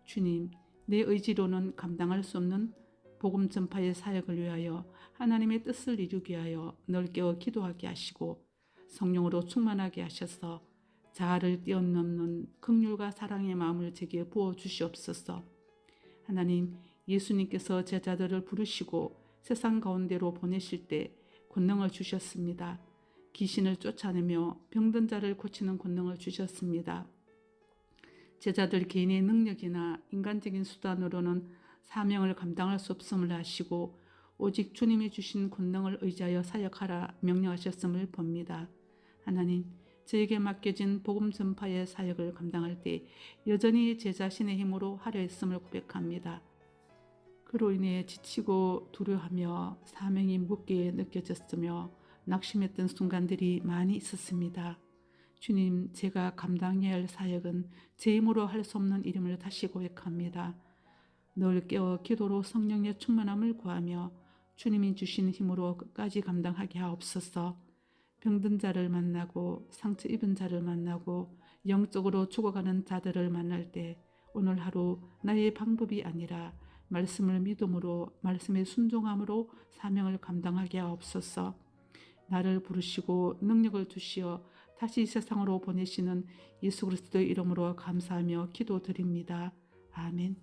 주님, 내 의지로는 감당할 수 없는 복음 전파의 사역을 위하여 하나님의 뜻을 이루기 위하여 넓게 기도하게 하시고 성령으로 충만하게 하셔서 자아를 뛰어넘는 긍휼과 사랑의 마음을 제게 부어주시옵소서. 하나님, 예수님께서 제자들을 부르시고 세상 가운데로 보내실 때 권능을 주셨습니다. 귀신을 쫓아내며 병든 자를 고치는 권능을 주셨습니다. 제자들 개인의 능력이나 인간적인 수단으로는 사명을 감당할 수 없음을 아시고 오직 주님이 주신 권능을 의지하여 사역하라 명령하셨음을 봅니다. 하나님, 저에게 맡겨진 복음 전파의 사역을 감당할 때 여전히 제 자신의 힘으로 하려 했음을 고백합니다. 그로 인해 지치고 두려워하며 사명이 무겁게 느껴졌으며 낙심했던 순간들이 많이 있었습니다. 주님, 제가 감당해야 할 사역은 제 힘으로 할 수 없는 일임을 다시 고백합니다. 늘 깨어 기도로 성령의 충만함을 구하며 주님이 주신 힘으로 끝까지 감당하게 하옵소서. 병든 자를 만나고 상처 입은 자를 만나고 영적으로 죽어가는 자들을 만날 때 오늘 하루 나의 방법이 아니라 말씀을 믿음으로 말씀에 순종함으로 사명을 감당하게 하옵소서. 나를 부르시고 능력을 주시어 다시 이 세상으로 보내시는 예수 그리스도의 이름으로 감사하며 기도드립니다. 아멘.